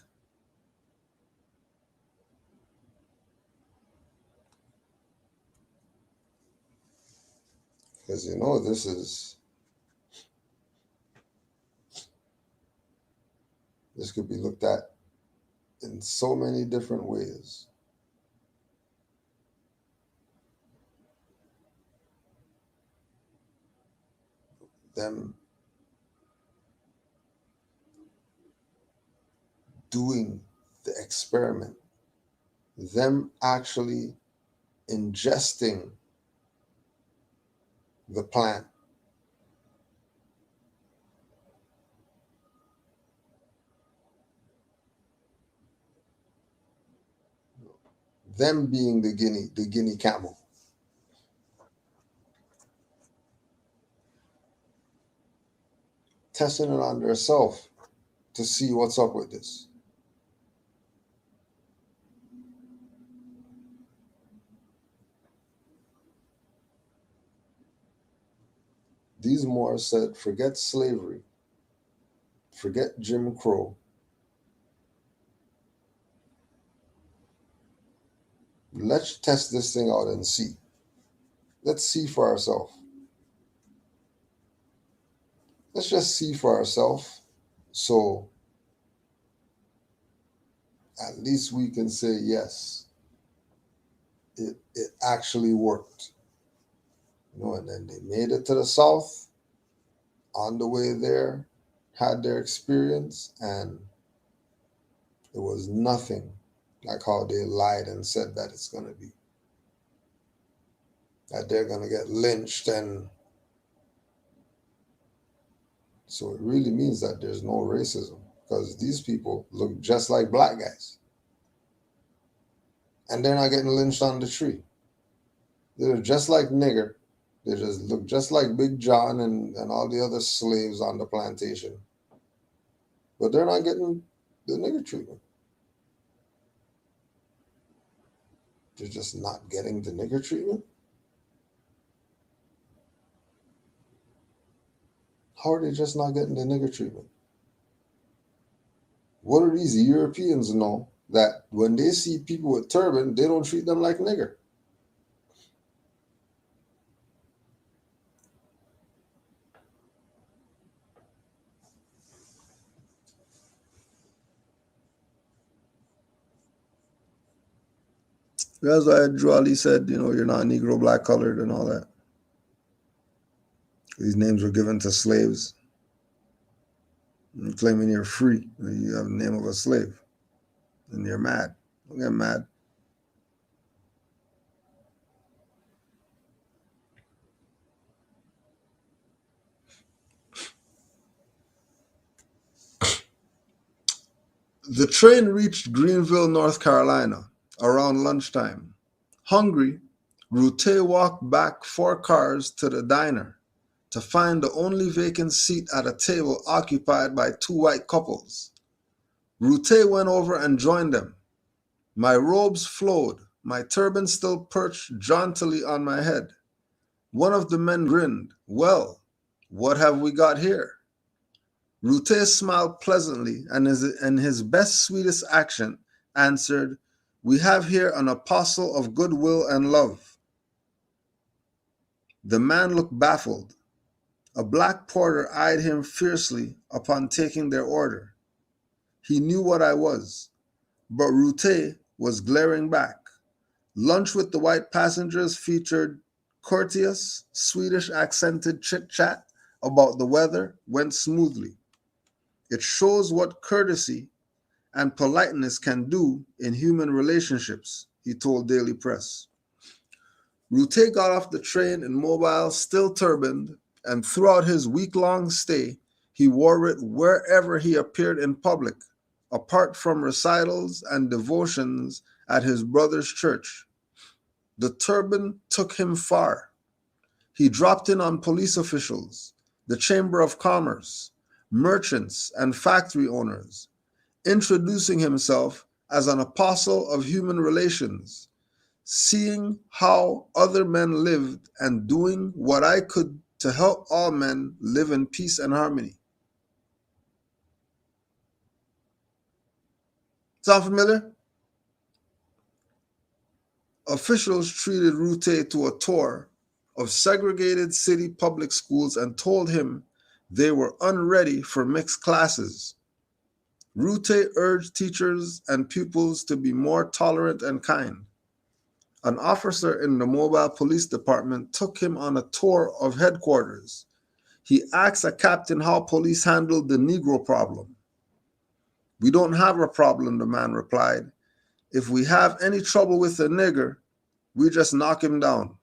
Because this could be looked at in so many different ways. Them doing the experiment, them actually ingesting the plant, them being the guinea camel. Testing it on themselves to see what's up with this. These Moors said, forget slavery, forget Jim Crow. Let's test this thing out and see. Let's see for ourselves. Let's just see for ourselves. So at least we can say, yes, it actually worked. And then they made it to the South. On the way there, had their experience, and it was nothing like how they lied and said that it's going to be. That they're going to get lynched. And so it really means that there's no racism, because these people look just like black guys. And they're not getting lynched on the tree. They're just like nigger. They just look just like Big John and all the other slaves on the plantation. But they're not getting the nigger treatment. They're just not getting the nigger treatment. How are they just not getting the nigger treatment? What do these Europeans know that when they see people with turban, they don't treat them like nigger? That's why Drew Ali said, you're not Negro, black colored, and all that. These names were given to slaves. You're claiming you're free. You have the name of a slave. And you're mad. Don't get mad. The train reached Greenville, North Carolina around lunchtime. Hungry, Route walked back 4 cars to the diner to find the only vacant seat at a table occupied by 2 white couples. Route went over and joined them. My robes flowed, my turban still perched jauntily on my head. One of the men grinned. Well, what have we got here? Route smiled pleasantly and in his best, sweetest accent answered, we have here an apostle of goodwill and love. The man looked baffled. A black porter eyed him fiercely upon taking their order. He knew what I was, but Route was glaring back. Lunch with the white passengers featured courteous, Swedish-accented chit-chat about the weather went smoothly. It shows what courtesy and politeness can do in human relationships, he told Daily Press. Route got off the train in Mobile, still turbaned, and throughout his week-long stay, he wore it wherever he appeared in public, apart from recitals and devotions at his brother's church. The turban took him far. He dropped in on police officials, the Chamber of Commerce, merchants, and factory owners, introducing himself as an apostle of human relations, seeing how other men lived and doing what I could to help all men live in peace and harmony. Sound familiar? Officials treated Route to a tour of segregated city public schools and told him they were unready for mixed classes. Route urged teachers and pupils to be more tolerant and kind. An officer in the Mobile Police Department took him on a tour of headquarters. He asked a captain how police handled the Negro problem. We don't have a problem, the man replied. If we have any trouble with a nigger, we just knock him down.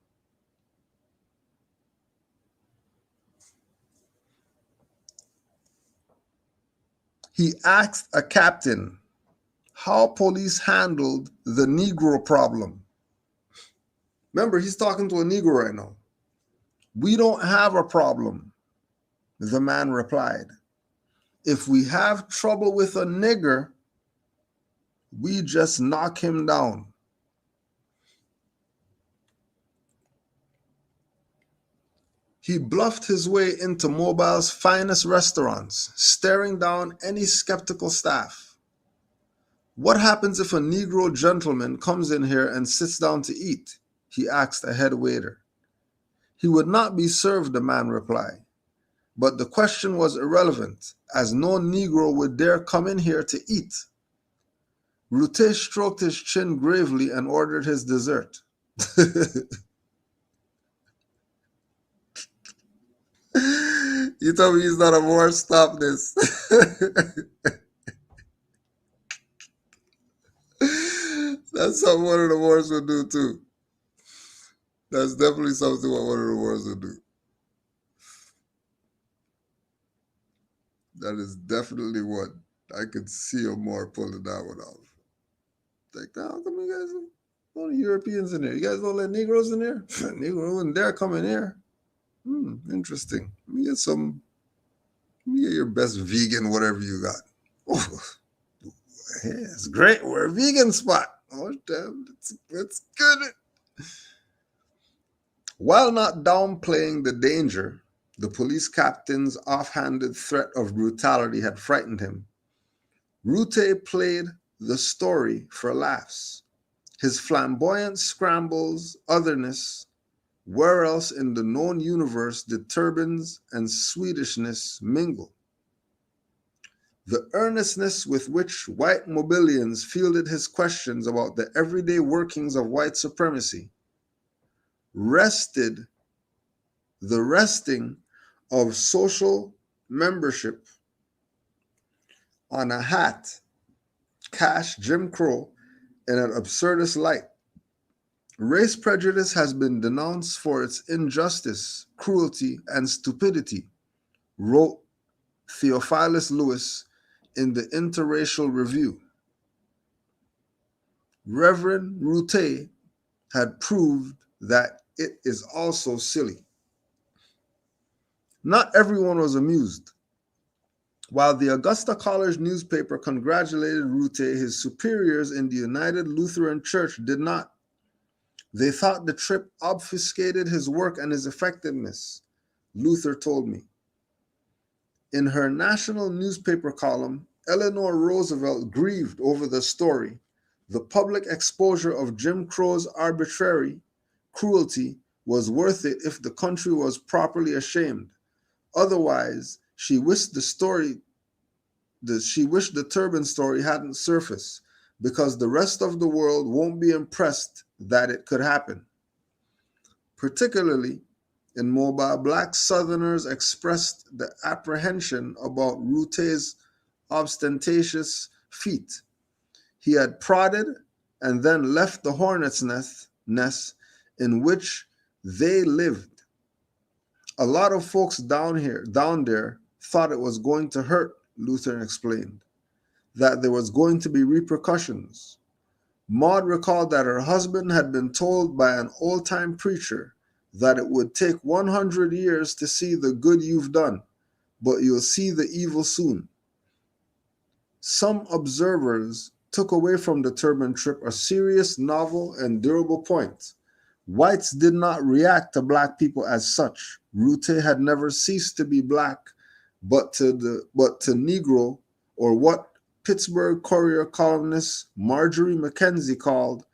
He asked a captain how police handled the Negro problem. Remember, he's talking to a Negro right now. We don't have a problem, the man replied. If we have trouble with a nigger, we just knock him down. He bluffed his way into Mobile's finest restaurants, staring down any skeptical staff. What happens if a Negro gentleman comes in here and sits down to eat? He asked a head waiter. He would not be served, the man replied. But the question was irrelevant, as no Negro would dare come in here to eat. Route stroked his chin gravely and ordered his dessert. You told me he's not a Moor, stop this. That's something one of the Moors would do too. That's definitely something what one of the Moors would do. That is definitely what I could see a Moor pulling that one off. Like, how come you guys don't let Europeans in there? You guys don't let Negroes in there? Negro wouldn't dare come in here. Interesting. Let me get your best vegan, whatever you got. Oh, yeah, it's great. We're a vegan spot. Oh, damn. It's good. While not downplaying the danger, The police captain's offhanded threat of brutality had frightened him. Rute played the story for laughs. His flamboyant scrambles otherness. Where else in the known universe did turbans and Swedishness mingle? The earnestness with which white mobilians fielded his questions about the everyday workings of white supremacy resting of social membership on a hat cast Jim Crow in an absurdist light. Race prejudice has been denounced for its injustice, cruelty, and stupidity, wrote Theophilus Lewis in the Interracial Review. Reverend Rute had proved that it is also silly. Not everyone was amused. While the Augusta College newspaper congratulated Rute, his superiors in the United Lutheran Church did not. They thought the trip obfuscated his work and his effectiveness, Luther told me. In her national newspaper column, Eleanor Roosevelt grieved over the story. The public exposure of Jim Crow's arbitrary cruelty was worth it if the country was properly ashamed. Otherwise, she wished the Turban story hadn't surfaced, because the rest of the world won't be impressed that it could happen. Particularly in Mobile, Black Southerners expressed the apprehension about Rute's ostentatious feat. He had prodded and then left the hornet's nest in which they lived. A lot of folks down there thought it was going to hurt, Luther explained, that there was going to be repercussions. Maud recalled that her husband had been told by an old-time preacher that it would take 100 years to see the good you've done, but you'll see the evil soon. Some observers took away from the Turban trip a serious, novel, and durable point. Whites did not react to black people as such. Rute had never ceased to be black, but to Negro, or what Pittsburgh Courier columnist Marjorie Mackenzie called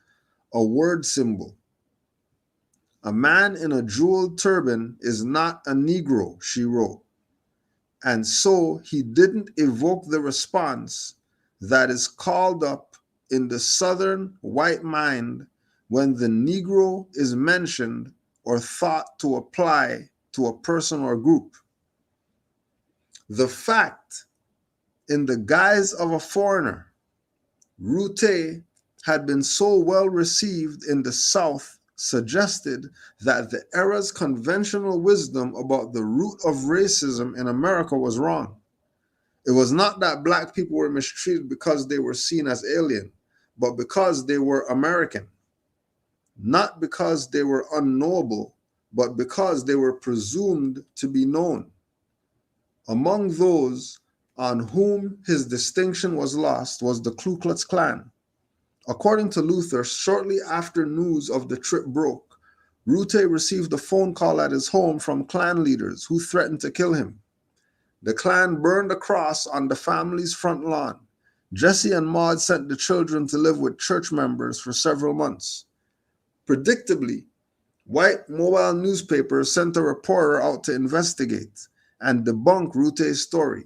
a word symbol. A man in a jeweled turban is not a Negro, she wrote. And so he didn't evoke the response that is called up in the Southern white mind when the Negro is mentioned or thought to apply to a person or group. The fact, in the guise of a foreigner, Rute had been so well received in the South suggested that the era's conventional wisdom about the root of racism in America was wrong. It was not that black people were mistreated because they were seen as alien, but because they were American. Not because they were unknowable, but because they were presumed to be known. Among those on whom his distinction was lost was the Ku Klux Klan. According to Luther, shortly after news of the trip broke, Rute received a phone call at his home from Klan leaders who threatened to kill him. The Klan burned a cross on the family's front lawn. Jesse and Maud sent the children to live with church members for several months. Predictably, white mobile newspapers sent a reporter out to investigate and debunk Rute's story.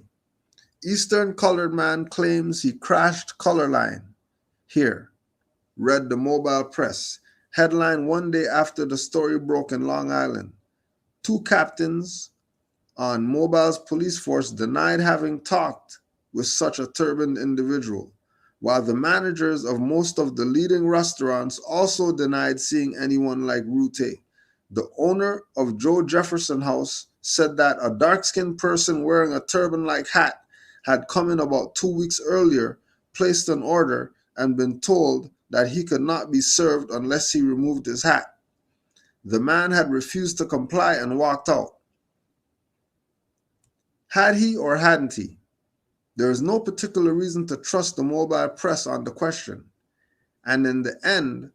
Eastern colored man claims he crashed Color Line. Here, read the Mobile Press. Headline one day after the story broke in Long Island. 2 captains on Mobile's police force denied having talked with such a turbaned individual, while the managers of most of the leading restaurants also denied seeing anyone like Rute. The owner of Joe Jefferson House said that a dark-skinned person wearing a turban-like hat had come in about 2 weeks earlier, placed an order, and been told that he could not be served unless he removed his hat. The man had refused to comply and walked out. Had he or hadn't he? There is no particular reason to trust the Mobile Press on the question. And in the end,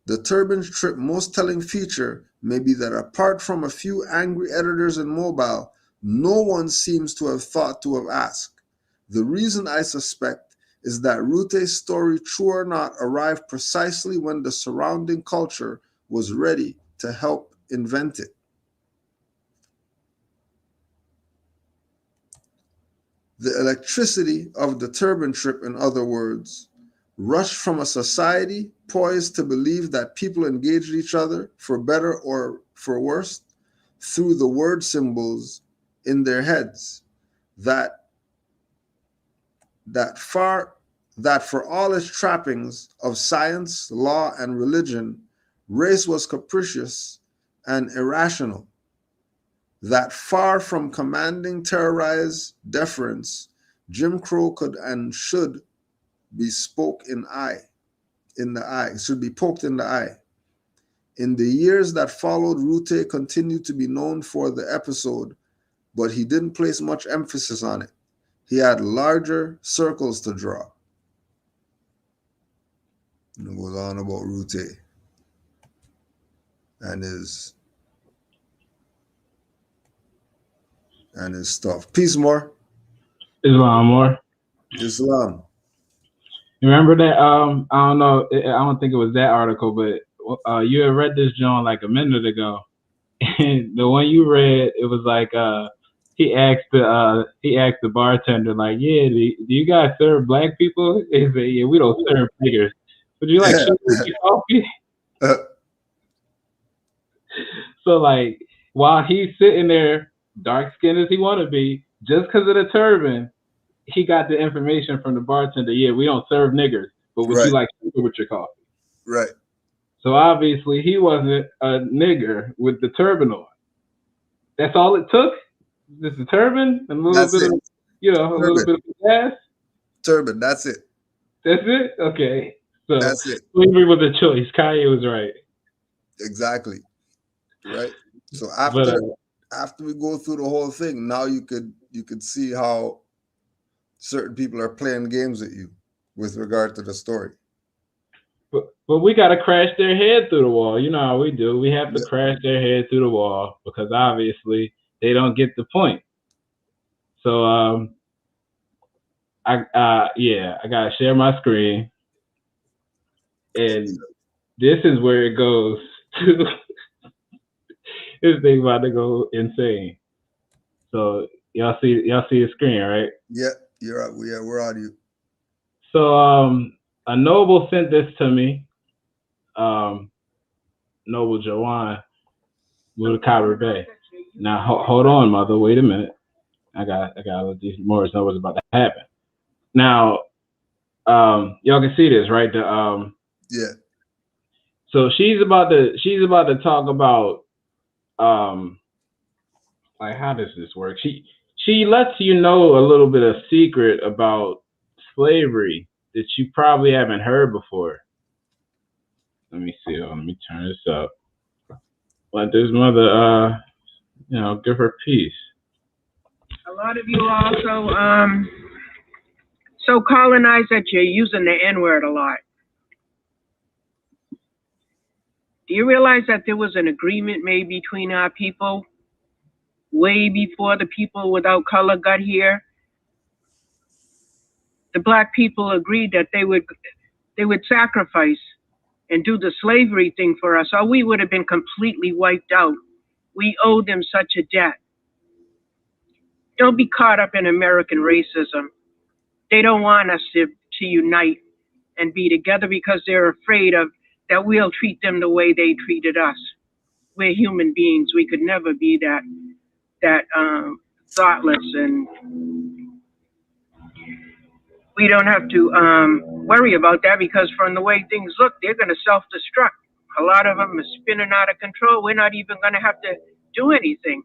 The Turban trip's most telling feature may be that apart from a few angry editors in Mobile, no one seems to have thought to have asked. The reason I suspect is that Rute's story, true or not, arrived precisely when the surrounding culture was ready to help invent it. The electricity of the Turban trip, in other words, rushed from a society poised to believe that people engaged each other for better or for worse through the word symbols in their heads, that for all its trappings of science, law, and religion, race was capricious and irrational, that far from commanding terrorized deference, Jim Crow could and should be poked in the eye. In the years that followed, Rute continued to be known for the episode, but he didn't place much emphasis on it. He had larger circles to draw. And it goes on about Rute and his stuff. Peace, more. Islam, more. Islam. You remember that? I don't know. I don't think it was that article, but you had read this, John, like a minute ago. And the one you read, it was like he asked the bartender, like, "Yeah, do you guys serve black people?" He said, "Yeah, we don't serve niggers. Would you like sugar coffee?" So like, while he's sitting there, dark skinned as he want to be, just because of the turban, he got the information from the bartender. Yeah, we don't serve niggers, but would you like sugar with your coffee? Right. So obviously he wasn't a nigger with the turban on. That's all it took. Just a turban and a little bit of, a little bit of gas. Turban. That's it. That's it. Okay. So that's it. Slavery was a choice. Kanye was right. Exactly. Right. So after we go through the whole thing, now you could see how certain people are playing games at you with regard to the story. But we got to crash their head through the wall. You know how we do. We have to crash their head through the wall because obviously they don't get the point. So I gotta share my screen, and this is where it goes to. This thing about to go insane. So y'all see the screen, right? Yeah, you're right. We're on you. So a noble sent this to me. Noble Jawan Wilkabra Bay. Now hold on, mother. Wait a minute. I got let these Morris know what's about to happen. Now, y'all can see this, right? Yeah. So she's about to talk about like, how does this work? She lets you know a little bit of secret about slavery that you probably haven't heard before. Let me see. Let me turn this up. Let this mother, give her peace. A lot of you also so colonized that you're using the N-word a lot. Do you realize that there was an agreement made between our people way before the people without color got here? The black people agreed that they would sacrifice and do the slavery thing for us, or we would have been completely wiped out. We owe them such a debt. Don't be caught up in American racism. They don't want us to unite and be together because they're afraid of that we'll treat them the way they treated us. We're human beings. We could never be that thoughtless, and we don't have to worry about that because from the way things look, they're going to self-destruct. A lot of them are spinning out of control. We're not even going to have to do anything.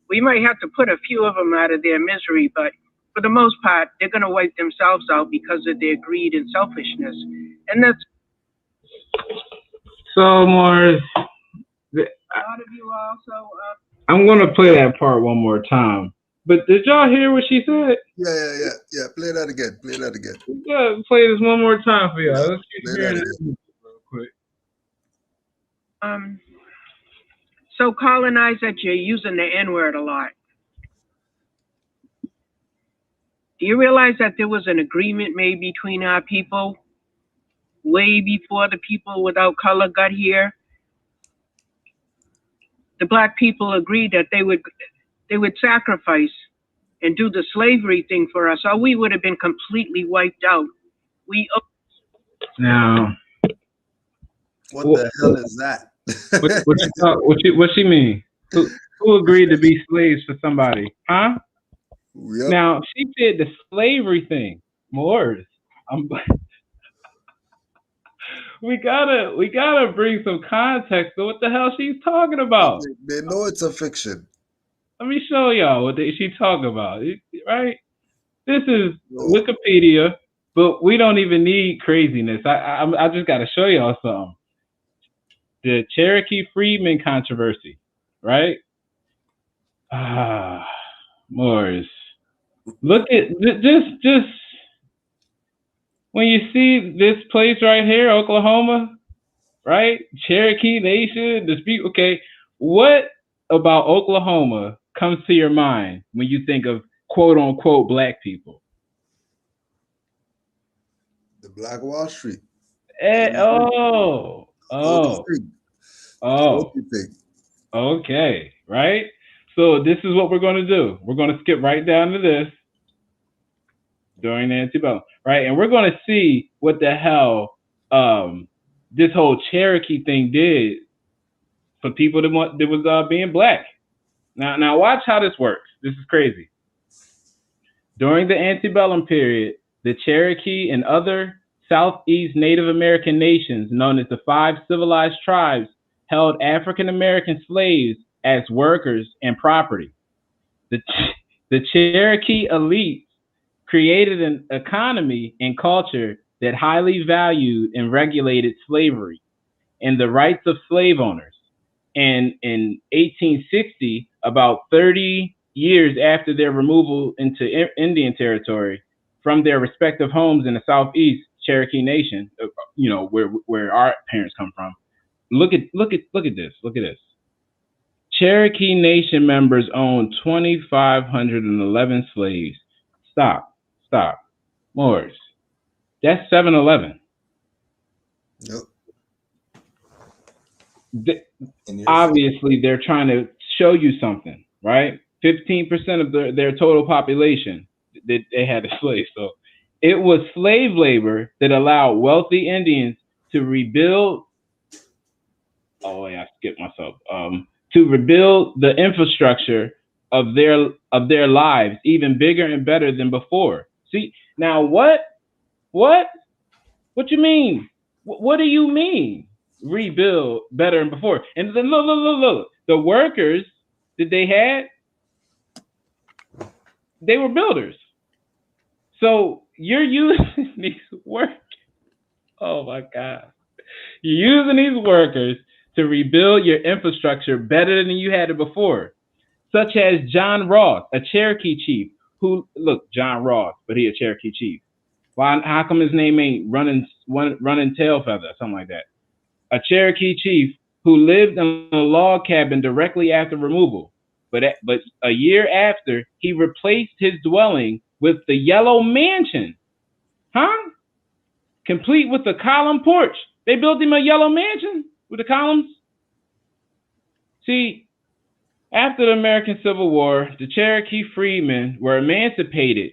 We might have to put a few of them out of their misery, but for the most part, they're going to wipe themselves out because of their greed and selfishness. And that's so more. A lot of you also. I'm going to play that part one more time. But did y'all hear what she said? Yeah. Play that again. Yeah, play this one more time for y'all. Let's keep hearing this real quick. So colonized that you're using the N-word a lot. Do you realize that there was an agreement made between our people way before the people without color got here? The black people agreed that they would sacrifice and do the slavery thing for us, or we would have been completely wiped out. Now, What the hell is that? what she mean? Who agreed to be slaves for somebody? Huh? Yep. Now she said the slavery thing. Moors. We gotta bring some context to what the hell she's talking about. They know it's a fiction. Let me show y'all what she talking about. Right? This is Wikipedia, but we don't even need craziness. I just gotta show y'all something. The Cherokee freedmen controversy, right? Moors. Look at just when you see this place right here, Oklahoma, right? Cherokee Nation, dispute. Okay, what about Oklahoma comes to your mind when you think of quote unquote black people? The Black Wall Street. Okay, right? So this is what we're going to do. We're going to skip right down to this during the antebellum, right? And we're going to see what the hell this whole Cherokee thing did for people that was being black. Now watch how this works. This is crazy. During the antebellum period, the Cherokee and other Southeast Native American nations, known as the Five Civilized Tribes, held African American slaves as workers and property. The Cherokee elites created an economy and culture that highly valued and regulated slavery and the rights of slave owners. And in 1860, about 30 years after their removal into Indian territory from their respective homes in the Southeast Cherokee Nation, where our parents come from. Look at this. Cherokee Nation members owned 2,511 slaves. Stop. Moors. That's 7-Eleven. Yep. Obviously, they're trying to show you something, right? 15% of their total population that they had as slaves. So it was slave labor that allowed wealthy Indians to rebuild. Oh, wait, I skipped myself. To rebuild the infrastructure of their lives even bigger and better than before. See, now what you mean? What do you mean? Rebuild better than before? And then look. The workers that they had, they were builders. So you're using these workers. Oh my God. You're using these workers to rebuild your infrastructure better than you had it before. Such as John Ross, a Cherokee chief John Ross, but he a Cherokee chief. Why? How come his name ain't running tail feather, something like that? A Cherokee chief who lived in a log cabin directly after removal, but a year after he replaced his dwelling with the Yellow Mansion, complete with a column porch. They built him a yellow mansion with the columns. See, after the American Civil War, the Cherokee freedmen were emancipated.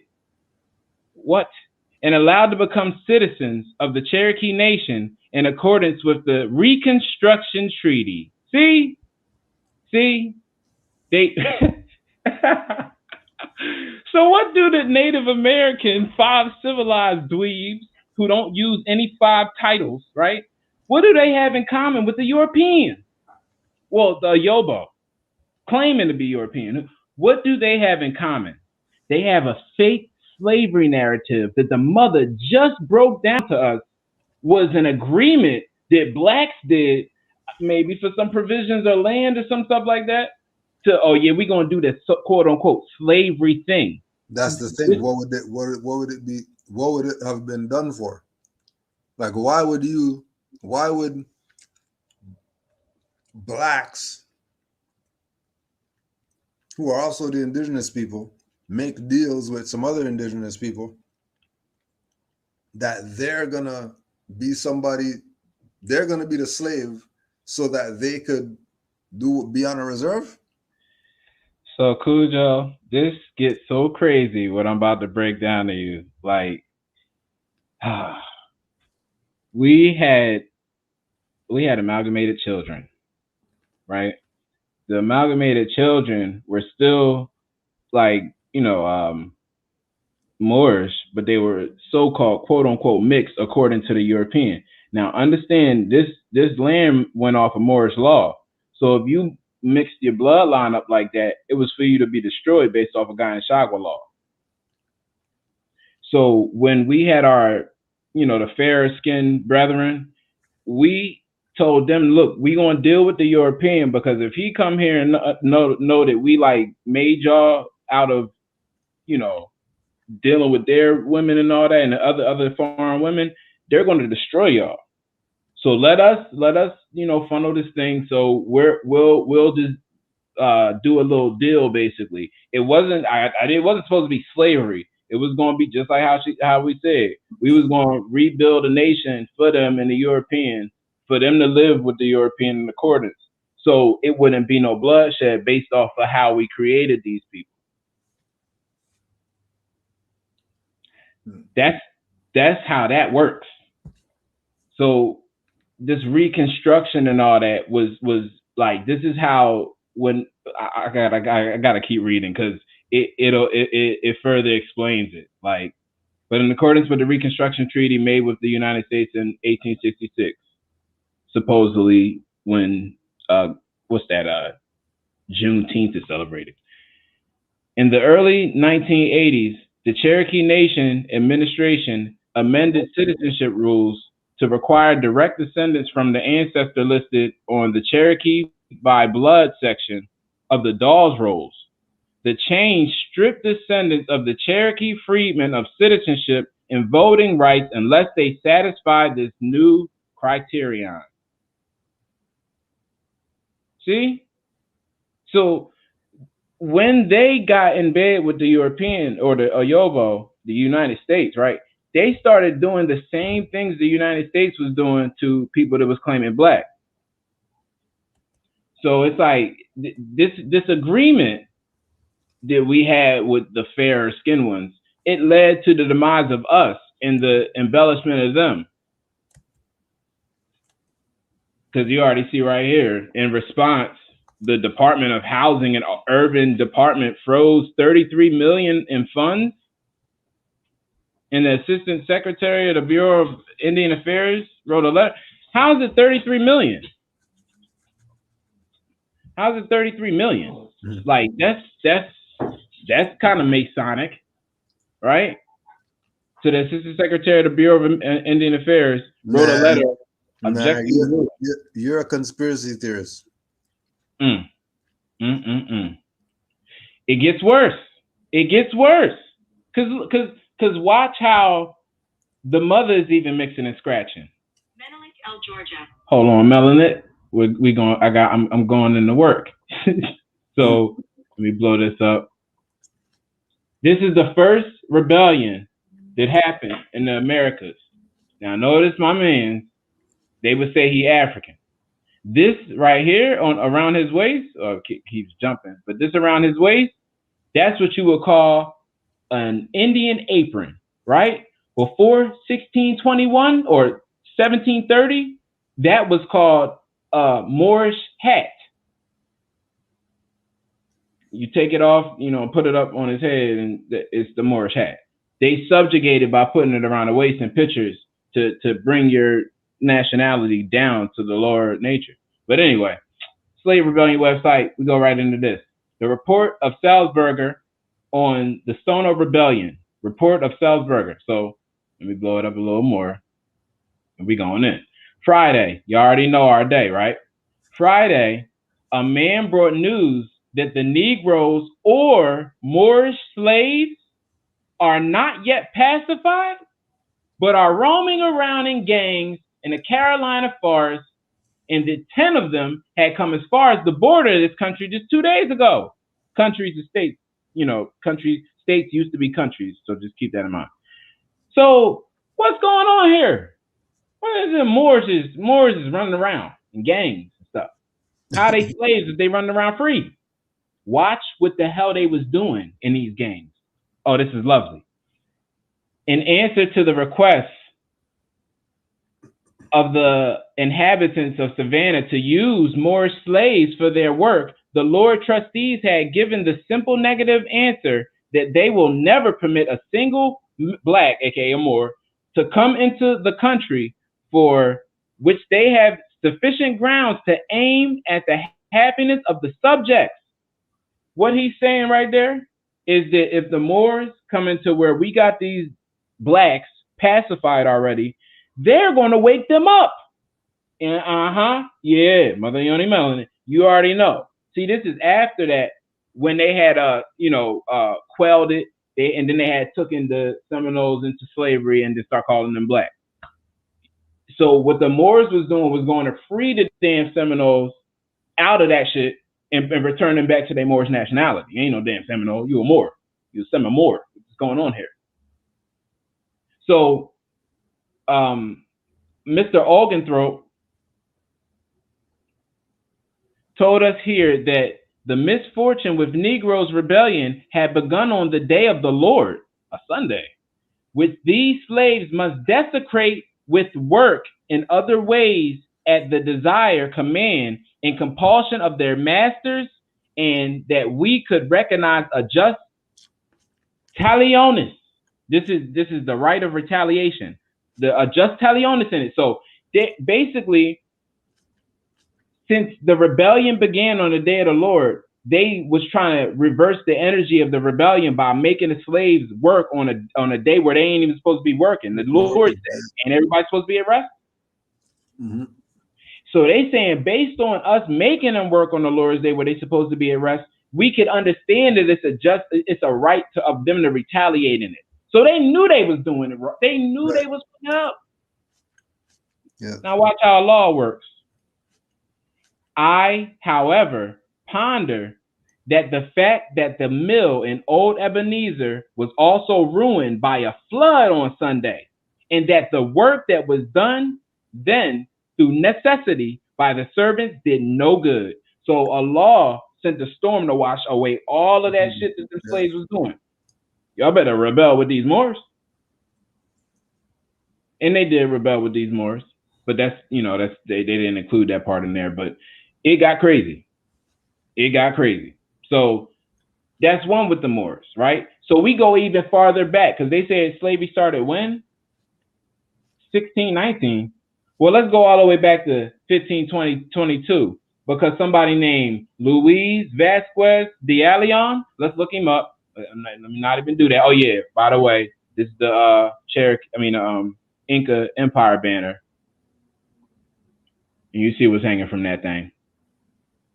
And allowed to become citizens of the Cherokee Nation in accordance with the Reconstruction Treaty. See, they. So what do the Native American 5 civilized dweebs who don't use any 5 titles, right? What do they have in common with the Europeans? Well, the Yobo, claiming to be European. What do they have in common? They have a fake slavery narrative that the mother just broke down to us was an agreement that blacks did, maybe for some provisions or land or some stuff like that. We're gonna do this quote unquote slavery thing. That's the thing. What would it be? What would it have been done for? Like, why would blacks, who are also the indigenous people, make deals with some other indigenous people that they're gonna be somebody, they're gonna be the slave so that they could be on a reserve. So Cujo, this gets so crazy what I'm about to break down to you. Like we had amalgamated children, right? The amalgamated children were still like, Moorish, but they were so-called quote unquote mixed according to the European. Now understand this land went off of Moorish law. So if you mixed your bloodline up like that, it was for you to be destroyed based off of Shagwa law. So when we had our, the fairer skinned brethren, we told them, look, we gonna deal with the European, because if he come here and know that we like made y'all out of, dealing with their women and all that, and the other foreign women, they're going to destroy y'all. So let us funnel this thing. So we'll just do a little deal. Basically, it wasn't supposed to be slavery. It was going to be just like how we said, we was going to rebuild a nation for them and the Europeans, for them to live with the European in accordance. So it wouldn't be no bloodshed based off of how we created these people. That's how that works. So this reconstruction and all that was like, this is how, when I gotta keep reading because it further explains it. Like, but in accordance with the Reconstruction Treaty made with the United States in 1866, supposedly when Juneteenth is celebrated. In the early 1980s, the Cherokee Nation administration amended citizenship rules to require direct descendants from the ancestor listed on the Cherokee by blood section of the Dawes Rolls. The change stripped descendants of the Cherokee freedmen of citizenship and voting rights unless they satisfied this new criterion. See? So when they got in bed with the European or the Oyobo, the United States, right? They started doing the same things the United States was doing to people that was claiming black. So it's like this agreement that we had with the fairer skinned ones, it led to the demise of us and the embellishment of them. Because you already see right here, in response, the Department of Housing and Urban Department froze $33 million in funds. And the Assistant Secretary of the Bureau of Indian Affairs wrote a letter. How is it 33 million? How's it 33 million? Like that's kind of Masonic, right? So the Assistant Secretary of the Bureau of Indian Affairs wrote a letter. You're a conspiracy theorist. It gets worse. It gets worse. Cause watch how the mother is even mixing and scratching. Menelik, L. Georgia. Hold on, Melanet. We going. I'm going into work. So let me blow this up. This is the first rebellion that happened in the Americas. Now notice my man. They would say he African. This right here on around his waist, or keeps jumping, but this around his waist, that's what you would call an Indian apron, right? Before 1621 or 1730, that was called a Moorish hat. You take it off, put it up on his head, and it's the Moorish hat. They subjugated by putting it around the waist in pictures to bring your nationality down to the lower nature. But anyway, Slave Rebellion website, we go right into this. The report of Salzburger on the Stono Rebellion. Report of Salzburger. So let me blow it up a little more. And we going in. Friday, you already know our day, right? Friday, a man brought news that the Negroes or Moorish slaves are not yet pacified, but are roaming around in gangs in the Carolina forest and that 10 of them had come as far as the border of this country just 2 days ago. Countries and states, states used to be countries, so just keep that in mind. So what's going on here? What is it? Moors is running around in gangs and stuff. How are they slaves if they running around free? Watch what the hell they was doing in these gangs. Oh, this is lovely. In answer to the request of the inhabitants of Savannah to use more slaves for their work, the Lord trustees had given the simple negative answer that they will never permit a single black, aka a Moor, to come into the country, for which they have sufficient grounds to aim at the happiness of the subjects. What he's saying right there is that if the Moors come into where we got these blacks pacified already, they're going to wake them up. And yeah, Mother Yoni Melanin, you already know. See, this is after that, when they had quelled it, and then they had taken the Seminoles into slavery and just start calling them black. So what the Moors was doing was going to free the damn Seminoles out of that shit and return them back to their Moorish nationality. You ain't no damn Seminole, you a Moor. You a Seminole. What's going on here? So Mr. Oglethorpe told us here that the misfortune with Negroes' rebellion had begun on the day of the Lord, a Sunday, which these slaves must desecrate with work in other ways at the desire, command, and compulsion of their masters, and that we could recognize a just talionis. This is the right of retaliation, a just talionis in it. So basically, since the rebellion began on the day of the Lord, they was trying to reverse the energy of the rebellion by making the slaves work on a day where they ain't even supposed to be working. The Lord said, ain't everybody supposed to be at rest? Mm-hmm. So they saying, based on us making them work on the Lord's day where they supposed to be at rest, we could understand that it's a right of them to retaliate in it. So they knew they was doing it wrong. They knew they was putting up. Yeah. Now watch how law works. I, however, ponder that the fact that the mill in Old Ebenezer was also ruined by a flood on Sunday, and that the work that was done then through necessity by the servants did no good. So Allah sent a storm to wash away all of that shit that the slaves was doing. Y'all better rebel with these Moors. And they did rebel with these Moors, but they didn't include that part in there, but it got crazy. It got crazy. So that's one with the Moors, right? So we go even farther back, because they said slavery started when? 1619. Well, let's go all the way back to 1522, because somebody named Luis Vasquez de Leon, let's look him up. Let me not even do that. Oh yeah, by the way, this is the Inca Empire banner. And you see what's hanging from that thing.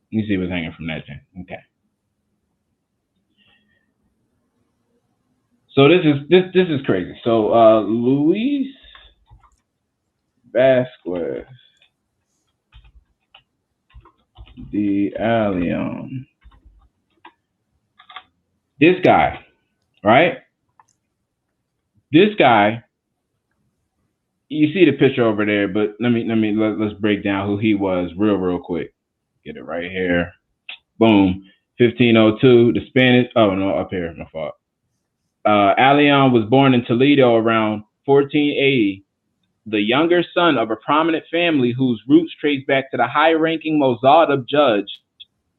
You see what's hanging from that thing. Okay. So this is crazy. So Luis Vasquez de Leon. This guy, right? This guy, you see the picture over there, but let's break down who he was real quick. Get it right here. Boom. 1502. The Spanish. Oh no, up here. My fault. Leon was born in Toledo around 1480. The younger son of a prominent family whose roots trace back to the high-ranking Mozzarella judge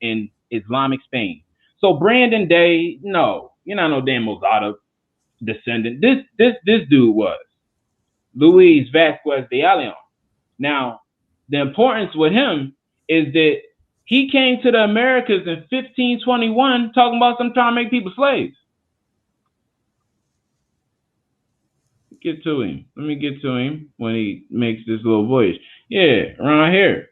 in Islamic Spain. So Brandon Day, no, you're not no damn Mozzarella descendant. This dude was Luis Vasquez de Leon. Now, the importance with him is that he came to the Americas in 1521 talking about some trying to make people slaves. Get to him. Let me get to him when he makes this little voyage. Yeah, around here.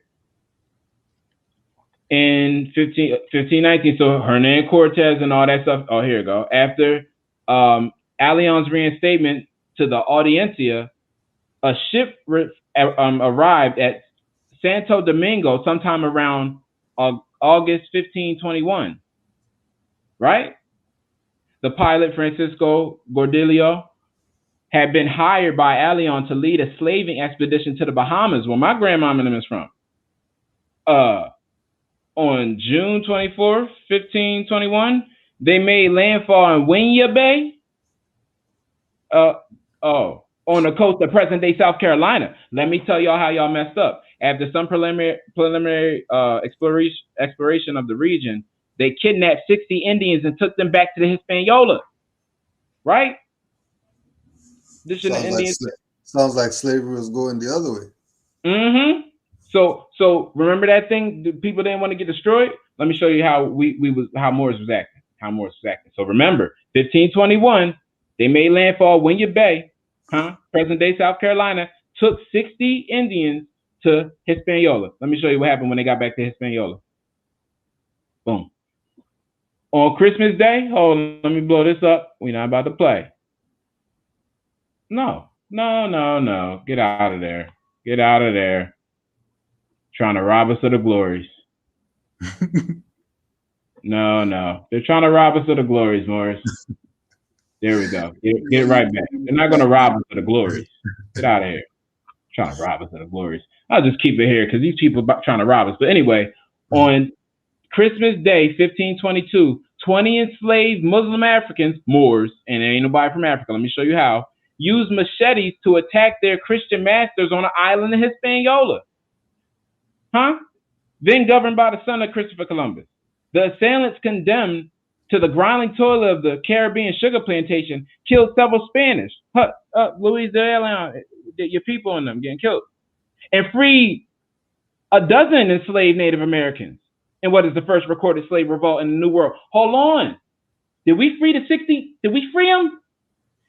In 1519, so Hernan Cortez and all that stuff. Oh, here we go. After Leon's reinstatement to the Audiencia, a ship arrived at Santo Domingo sometime around August 1521, right? The pilot Francisco Gordillo had been hired by Allion to lead a slaving expedition to the Bahamas, where my grandmama is from. On June 24th, 1521, they made landfall in Winyah Bay, on the coast of present-day South Carolina. Let me tell y'all how y'all messed up. After some preliminary exploration of the region, they kidnapped 60 Indians and took them back to the Hispaniola. Right? Sounds like slavery was going the other way. Mm-hmm. So remember that thing? The people didn't want to get destroyed. Let me show you how how Moors was acting. So remember, 1521, they made landfall Winyah Bay, present-day South Carolina. Took 60 Indians to Hispaniola. Let me show you what happened when they got back to Hispaniola. Boom. On Christmas Day, hold on, let me blow this up. We're not about to play. No. Get out of there. Get out of there. Trying to rob us of the glories. No. They're trying to rob us of the glories, Morris. There we go. Get right back. They're not going to rob us of the glories. Get out of here. Trying to rob us of the glories. I'll just keep it here because these people are trying to rob us. But anyway, on Christmas Day, 1522, 20 enslaved Muslim Africans, Moors, and there ain't nobody from Africa, let me show you how, used machetes to attack their Christian masters on the island of Hispaniola. Then governed by the son of Christopher Columbus. The assailants, condemned to the grinding toil of the Caribbean sugar plantation, killed several Spanish, Louisiana, your people in them getting killed, and freed a dozen enslaved Native Americans in what is the first recorded slave revolt in the New World. Hold on. Did we free the 60? Did we free them?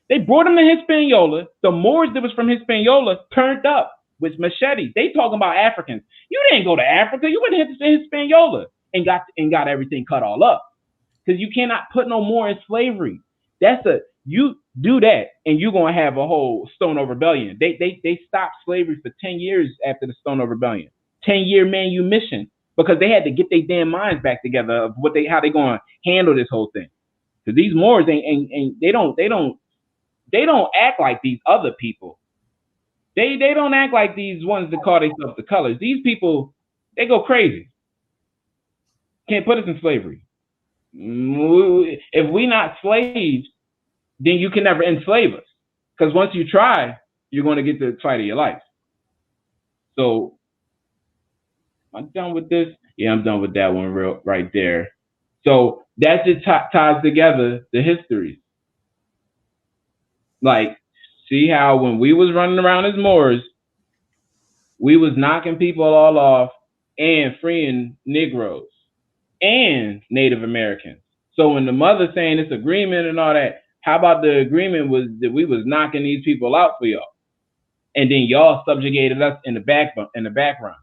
They brought them to Hispaniola. The Moors that was from Hispaniola turned up with machetes. They talking about Africans. You didn't go to Africa. You went to Hispaniola and got everything cut all up. Because you cannot put no more in slavery. You do that and you're gonna have a whole Stono Rebellion. They stopped slavery for 10 years after the Stono Rebellion. 10-year manumission, because they had to get their damn minds back together of how they gonna handle this whole thing. Because these Moors they don't act like these other people. They don't act like these ones that call themselves the colors. These people, they go crazy. Can't put us in slavery. If we not slaves, then you can never enslave us. Because once you try, you're going to get the fight of your life. So, am I done with this? Yeah, I'm done with that one right there. So that just ties together the histories. Like, see how when we was running around as Moors, we was knocking people all off and freeing Negroes and Native Americans. So when the mother saying this agreement and all that, how about the agreement was that we was knocking these people out for y'all, and then y'all subjugated us in the background.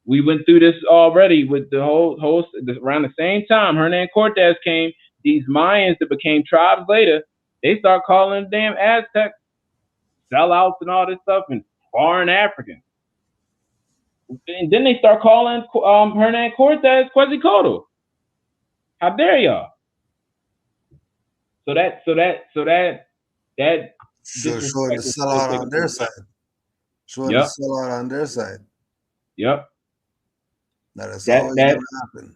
We went through this already with the whole around the same time Hernan Cortez came. These Mayans that became tribes later, they start calling the damn Aztecs sellouts and all this stuff and foreign Africans. And then they start calling Hernan Cortez Quetzalcoatl. How dare y'all? So that showing the sellout on their side. Showing the sellout on their side. Yep. That's always gonna happen.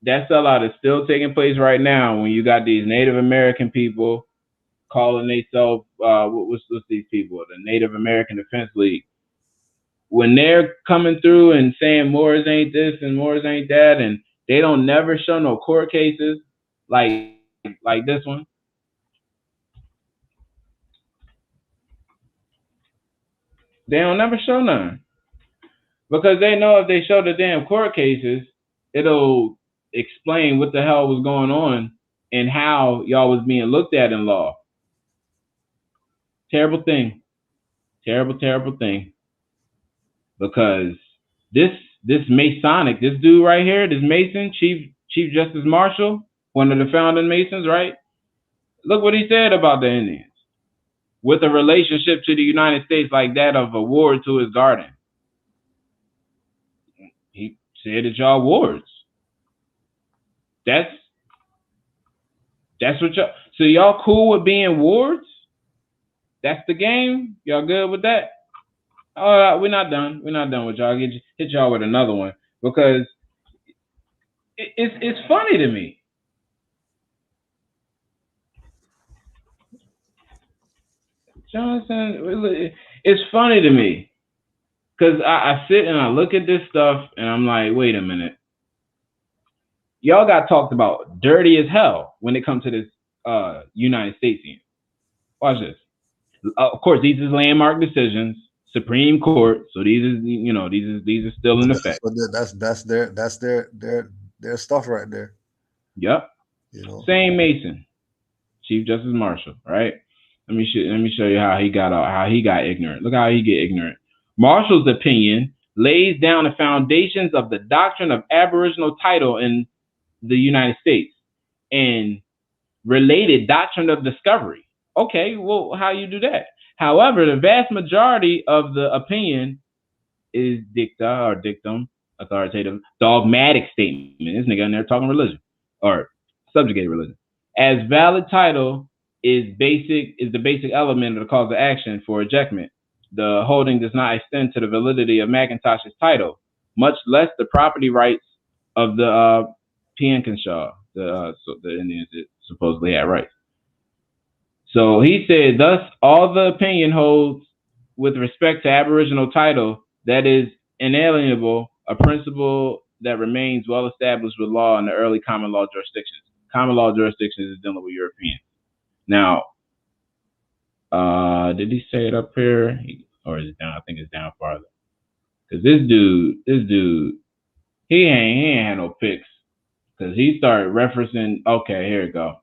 That sellout is still taking place right now when you got these Native American people calling themselves what's these people? The Native American Defense League. When they're coming through and saying Moors ain't this and Moors ain't that, and they don't never show no court cases like this one. They don't never show none. Because they know if they show the damn court cases, it'll explain what the hell was going on and how y'all was being looked at in law. Terrible thing. Terrible, terrible thing. Because this Masonic, this dude right here, this Mason, Chief Justice Marshall, one of the founding Masons, right? Look what he said about the Indians. With a relationship to the United States like that of a ward to his garden. said that y'all wards. That's what y'all. So y'all cool with being wards? That's the game. Y'all good with that? All right, we're not done. We're not done with y'all. Hit y'all with another one because it's funny to me. Johnson, it's funny to me because I sit and I look at this stuff and I'm like, wait a minute. Y'all got talked about dirty as hell when it comes to this United States scene. Watch this. Of course, these is landmark decisions, Supreme Court. So these are still in effect. That's their stuff right there. Yep. Sam Mason, Chief Justice Marshall, right? Let me show you how he got ignorant. Look how he get ignorant. Marshall's opinion lays down the foundations of the doctrine of aboriginal title in the United States and related doctrine of discovery. Okay, well, how you do that? However, the vast majority of the opinion is dicta or dictum, authoritative, dogmatic statement. This nigga in there talking religion or subjugated religion. As valid title is the basic element of the cause of action for ejectment. The holding does not extend to the validity of McIntosh's title, much less the property rights of the Piankenshaw, the Indians that supposedly had rights. So he said, thus, all the opinion holds with respect to aboriginal title that is inalienable, a principle that remains well established with law in the early common law jurisdictions. Common law jurisdictions is dealing with Europeans. Now, did he say it up here? Or is it down? I think it's down farther. Because this dude, he ain't had no pics. Because he started referencing, okay, here we go.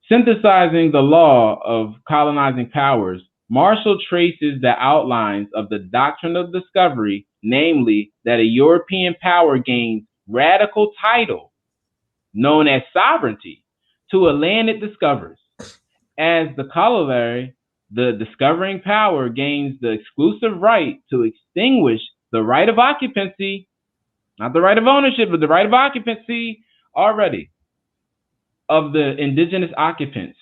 Synthesizing the law of colonizing powers, Marshall traces the outlines of the doctrine of discovery, namely that a European power gains radical title, known as sovereignty, to a land it discovers. As the corollary, the discovering power gains the exclusive right to extinguish the right of occupancy, not the right of ownership, but the right of occupancy already, of the indigenous occupants,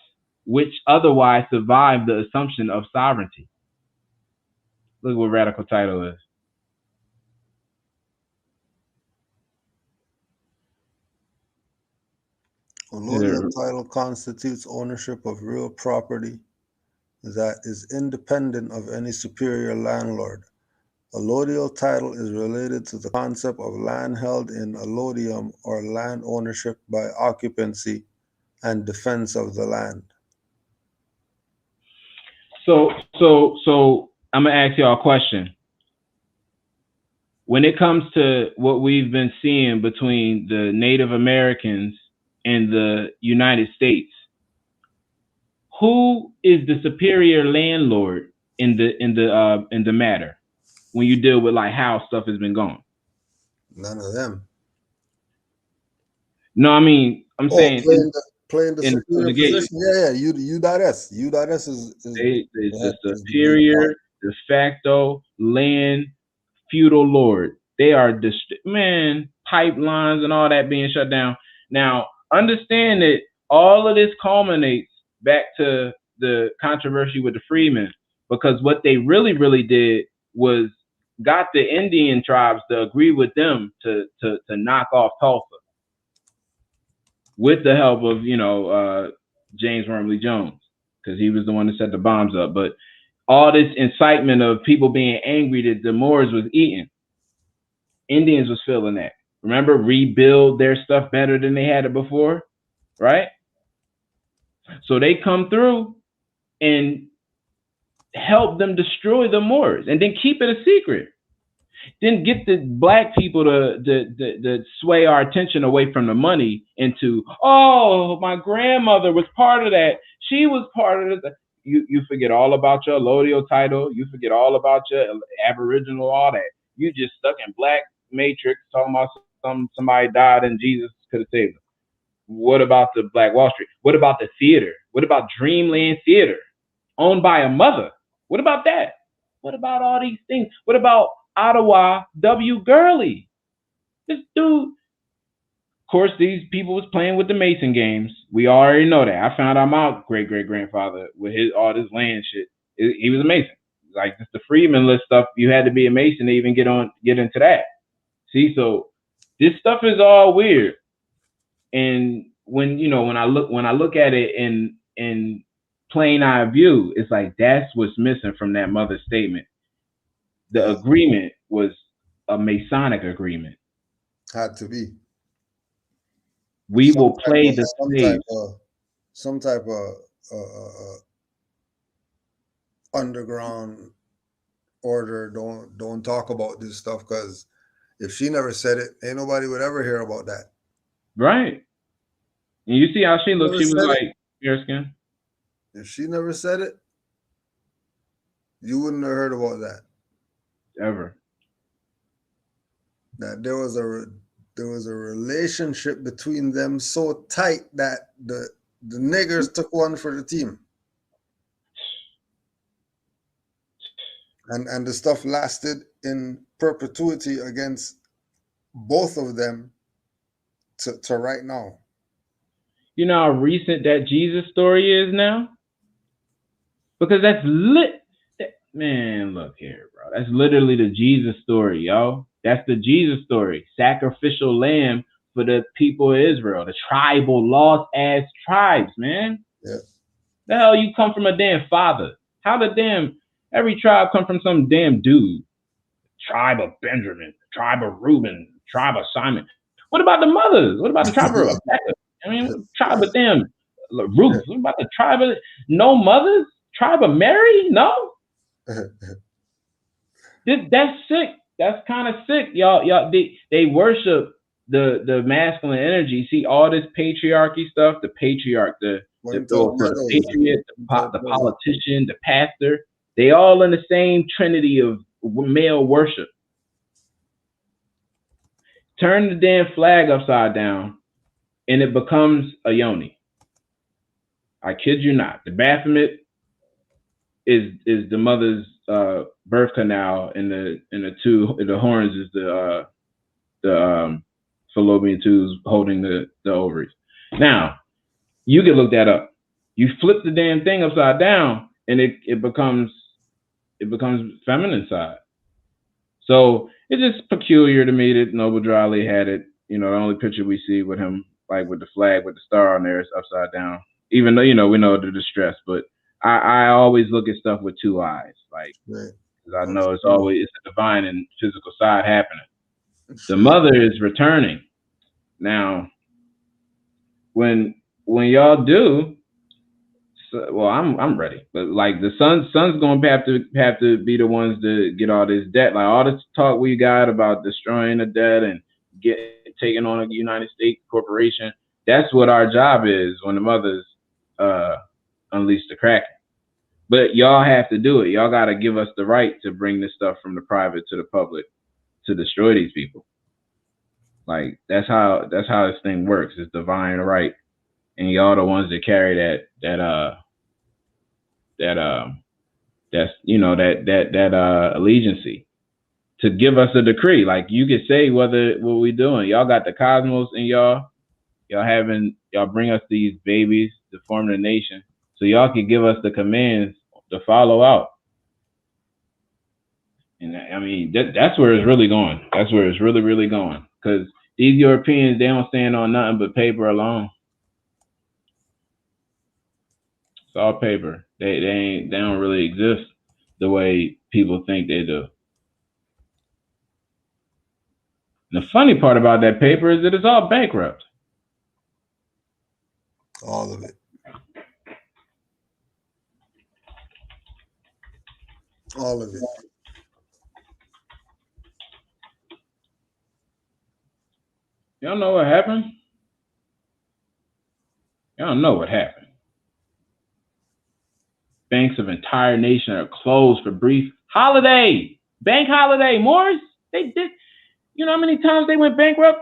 which otherwise survive the assumption of sovereignty. Look what radical title is. Allodial title constitutes ownership of real property that is independent of any superior landlord. Allodial title is related to the concept of land held in allodium, or land ownership by occupancy and defense of the land. So I'm gonna ask y'all a question. When it comes to what we've been seeing between the Native Americans and the United States, who is the superior landlord in the matter when you deal with like how stuff has been going? None of them. No, I mean I'm saying playing the superior position. Yeah, U.S. U.S. is the superior de facto land feudal lord. They are pipelines and all that being shut down. Now, understand that all of this culminates back to the controversy with the freedmen, because what they really did was got the Indian tribes to agree with them to knock off Tulsa with the help of James Wormley Jones, because he was the one that set the bombs up. But all this incitement of people being angry that the Moors was eating, Indians was feeling that. Remember, rebuild their stuff better than they had it before, right? So they come through and help them destroy the Moors and then keep it a secret. Then get the black people to sway our attention away from the money into, oh, my grandmother was part of that. She was part of it. You forget all about your allodial title. You forget all about your aboriginal, all that. You just stuck in black matrix talking about somebody died and Jesus could have saved them. What about the Black Wall Street? What about the theater? What about Dreamland Theater, owned by a mother? What about that? What about all these things? What about Ottawa W. Gurley. This dude, of course, these people was playing with the Mason games. We already know that. I found out my great-great-grandfather with all this land shit. He was a Mason. Like just the Freeman list stuff, you had to be a Mason to even get into that. See, so this stuff is all weird. And when I look at it in plain eye view, it's like that's what's missing from that mother statement. The agreement was a Masonic agreement. Had to be. We will play the slaves. Some type of underground order. Don't talk about this stuff, because if she never said it, ain't nobody would ever hear about that. Right. And you see how she looked. She was like fair skin. If she never said it, you wouldn't have heard about that ever. That there was a relationship between them so tight that the niggers took one for the team, and the stuff lasted in perpetuity against both of them to right now. You know how recent that Jesus story is now? Because that's man, look here, bro. That's literally the Jesus story, yo. That's the Jesus story. Sacrificial lamb for the people of Israel, the tribal lost ass tribes, man. Yeah. The hell you come from a damn father? How every tribe come from some damn dude? Tribe of Benjamin, tribe of Reuben, tribe of Simon. What about the mothers? What about the tribe of Rebecca? I mean, tribe of them, Ruth. What about the tribe of no mothers? Tribe of Mary? No. That's sick. That's kind of sick, y'all. They worship the masculine energy. See all this patriarchy stuff. The patriarch, the patriot, the politician, the pastor. They all in the same trinity of male worship. Turn the damn flag upside down, and it becomes a yoni. I kid you not. The Baphomet is the mother's birth canal, and the horns is the fallopian tubes holding the ovaries. Now, you can look that up. You flip the damn thing upside down, and it becomes feminine side. So it's just peculiar to me that Noble Dryly had it. You know, the only picture we see with him, like with the flag with the star on there, is upside down. Even though, we know the distress, but I always look at stuff with two eyes, like, because I know it's a divine and physical side happening. The mother is returning. Now, when y'all do, well, I'm ready, but like the son's going to have to be the ones to get all this debt, like all this talk we got about destroying the debt and taking on a United States corporation. That's what our job is when the mothers unleash the Kraken. But y'all have to do it. Y'all got to give us the right to bring this stuff from the private to the public to destroy these people. Like that's how this thing works. It's divine right, and y'all the ones that carry that allegiance to give us a decree. Like you could say what we doing. Y'all got the cosmos in y'all bring us these babies to form the nation, so y'all can give us the commands to follow out. And I mean that's where it's really going. That's where it's really, really going. Because these Europeans, they don't stand on nothing but paper alone. It's all paper. They don't really exist the way people think they do. And the funny part about that paper is that it's all bankrupt. All of it. All of it. Y'all know what happened? Y'all know what happened. Banks of entire nation are closed for brief holiday. Bank holiday, Morris. They did. You know how many times they went bankrupt?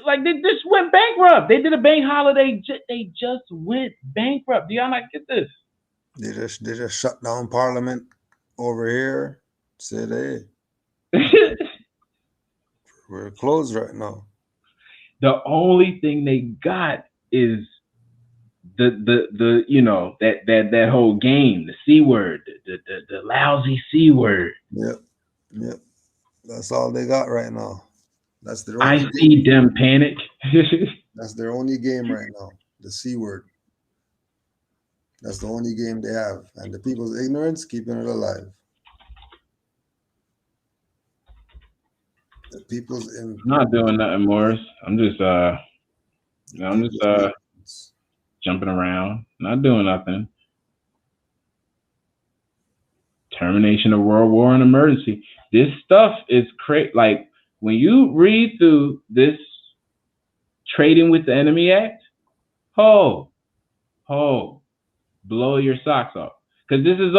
Like they just went bankrupt. They did a bank holiday. They just went bankrupt. Do y'all not get this? They just shut down Parliament over here. Said, hey, We're closed right now. The only thing they got is the you know that whole game, the C word, the lousy C word. Yep. Yep. That's all they got right now. That's their I only game. see them panic. That's their only game right now. The C word. That's the only game they have. And the people's ignorance keeping it alive. The people's in I'm not doing nothing, Morris. I'm just jumping around, not doing nothing. Termination of World War and emergency. This stuff is crazy. Like when you read through this Trading with the Enemy Act, blow your socks off. Because it's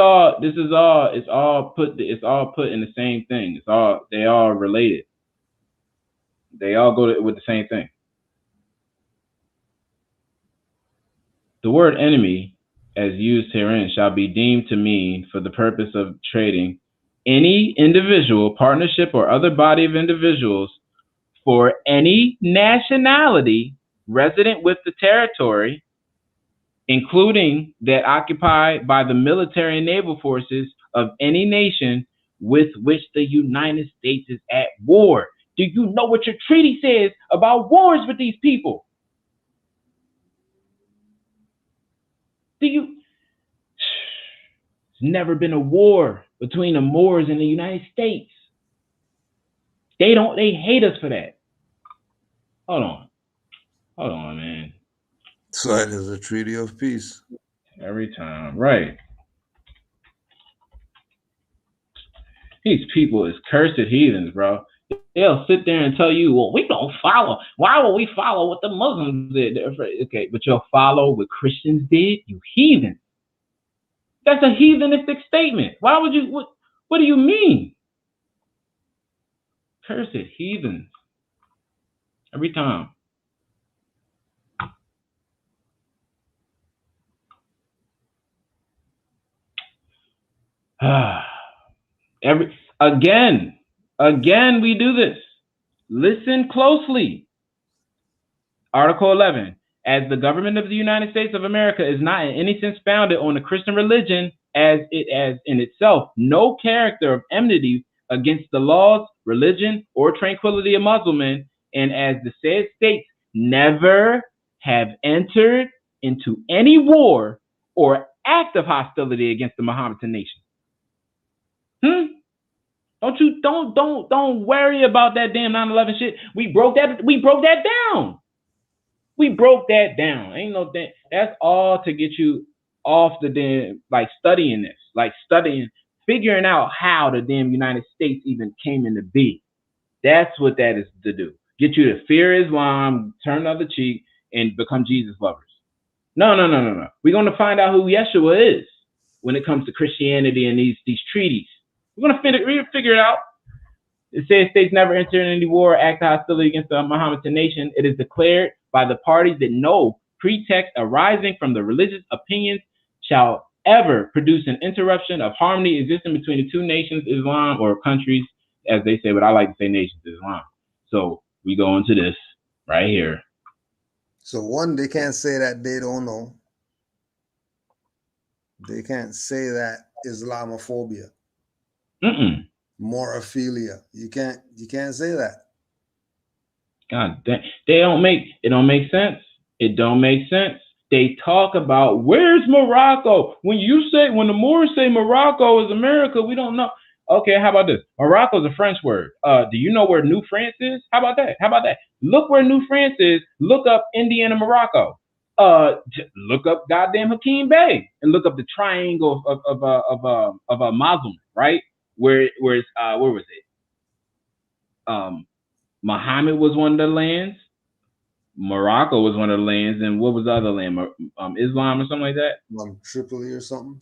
all put in the same thing. They all related. They all go with the same thing. The word enemy, as used herein, shall be deemed to mean, for the purpose of trading, any individual, partnership, or other body of individuals for any nationality resident with the territory, including that occupied by the military and naval forces of any nation with which the United States is at war. Do you know what your treaty says about wars with these people? There's never been a war between the Moors and the United States. They hate us for that. Hold on, man. So it is a treaty of peace. Every time, right. These people is cursed heathens, bro. They'll sit there and tell you, well, we don't follow. Why would we follow what the Muslims did? Okay, but you'll follow what Christians did? You heathen. That's a heathenistic statement. Why would you? What do you mean? Cursed heathens. Every time. Again, we do this. Listen closely. Article 11. As the government of the United States of America is not in any sense founded on the Christian religion as in itself no character of enmity against the laws, religion, or tranquility of Muslims, and as the said states never have entered into any war or act of hostility against the Mohammedan nation. Don't worry about that damn 9/11 shit. We broke that down. We broke that down. Ain't no thing. That's all to get you off the damn, like studying this, figuring out how the damn United States even came into being. That's what that is to do. Get you to fear Islam, turn the other cheek, and become Jesus lovers. No. We're going to find out who Yeshua is when it comes to Christianity and these treaties. We're going to figure it out. It says states never enter in any war or act of hostility against the Mohammedan nation. It is declared by the parties that no pretext arising from the religious opinions shall ever produce an interruption of harmony existing between the two nations, Islam, or countries, as they say, but I like to say nations, Islam. So we go into this right here. So one, they can't say that they don't know. They can't say that Islamophobia. Morophilia. You can't say that. God damn. It don't make sense. It don't make sense. They talk about where's Morocco? When the Moors say Morocco is America, we don't know. Okay, how about this? Morocco is a French word. Do you know where New France is? How about that? Look where New France is. Look up Indiana, Morocco. Look up goddamn Hakeem Bey and look up the triangle of a Muslim, right? Where was it? Muhammad was one of the lands. Morocco was one of the lands, and what was the other land? Islam or something like that. Tripoli or something.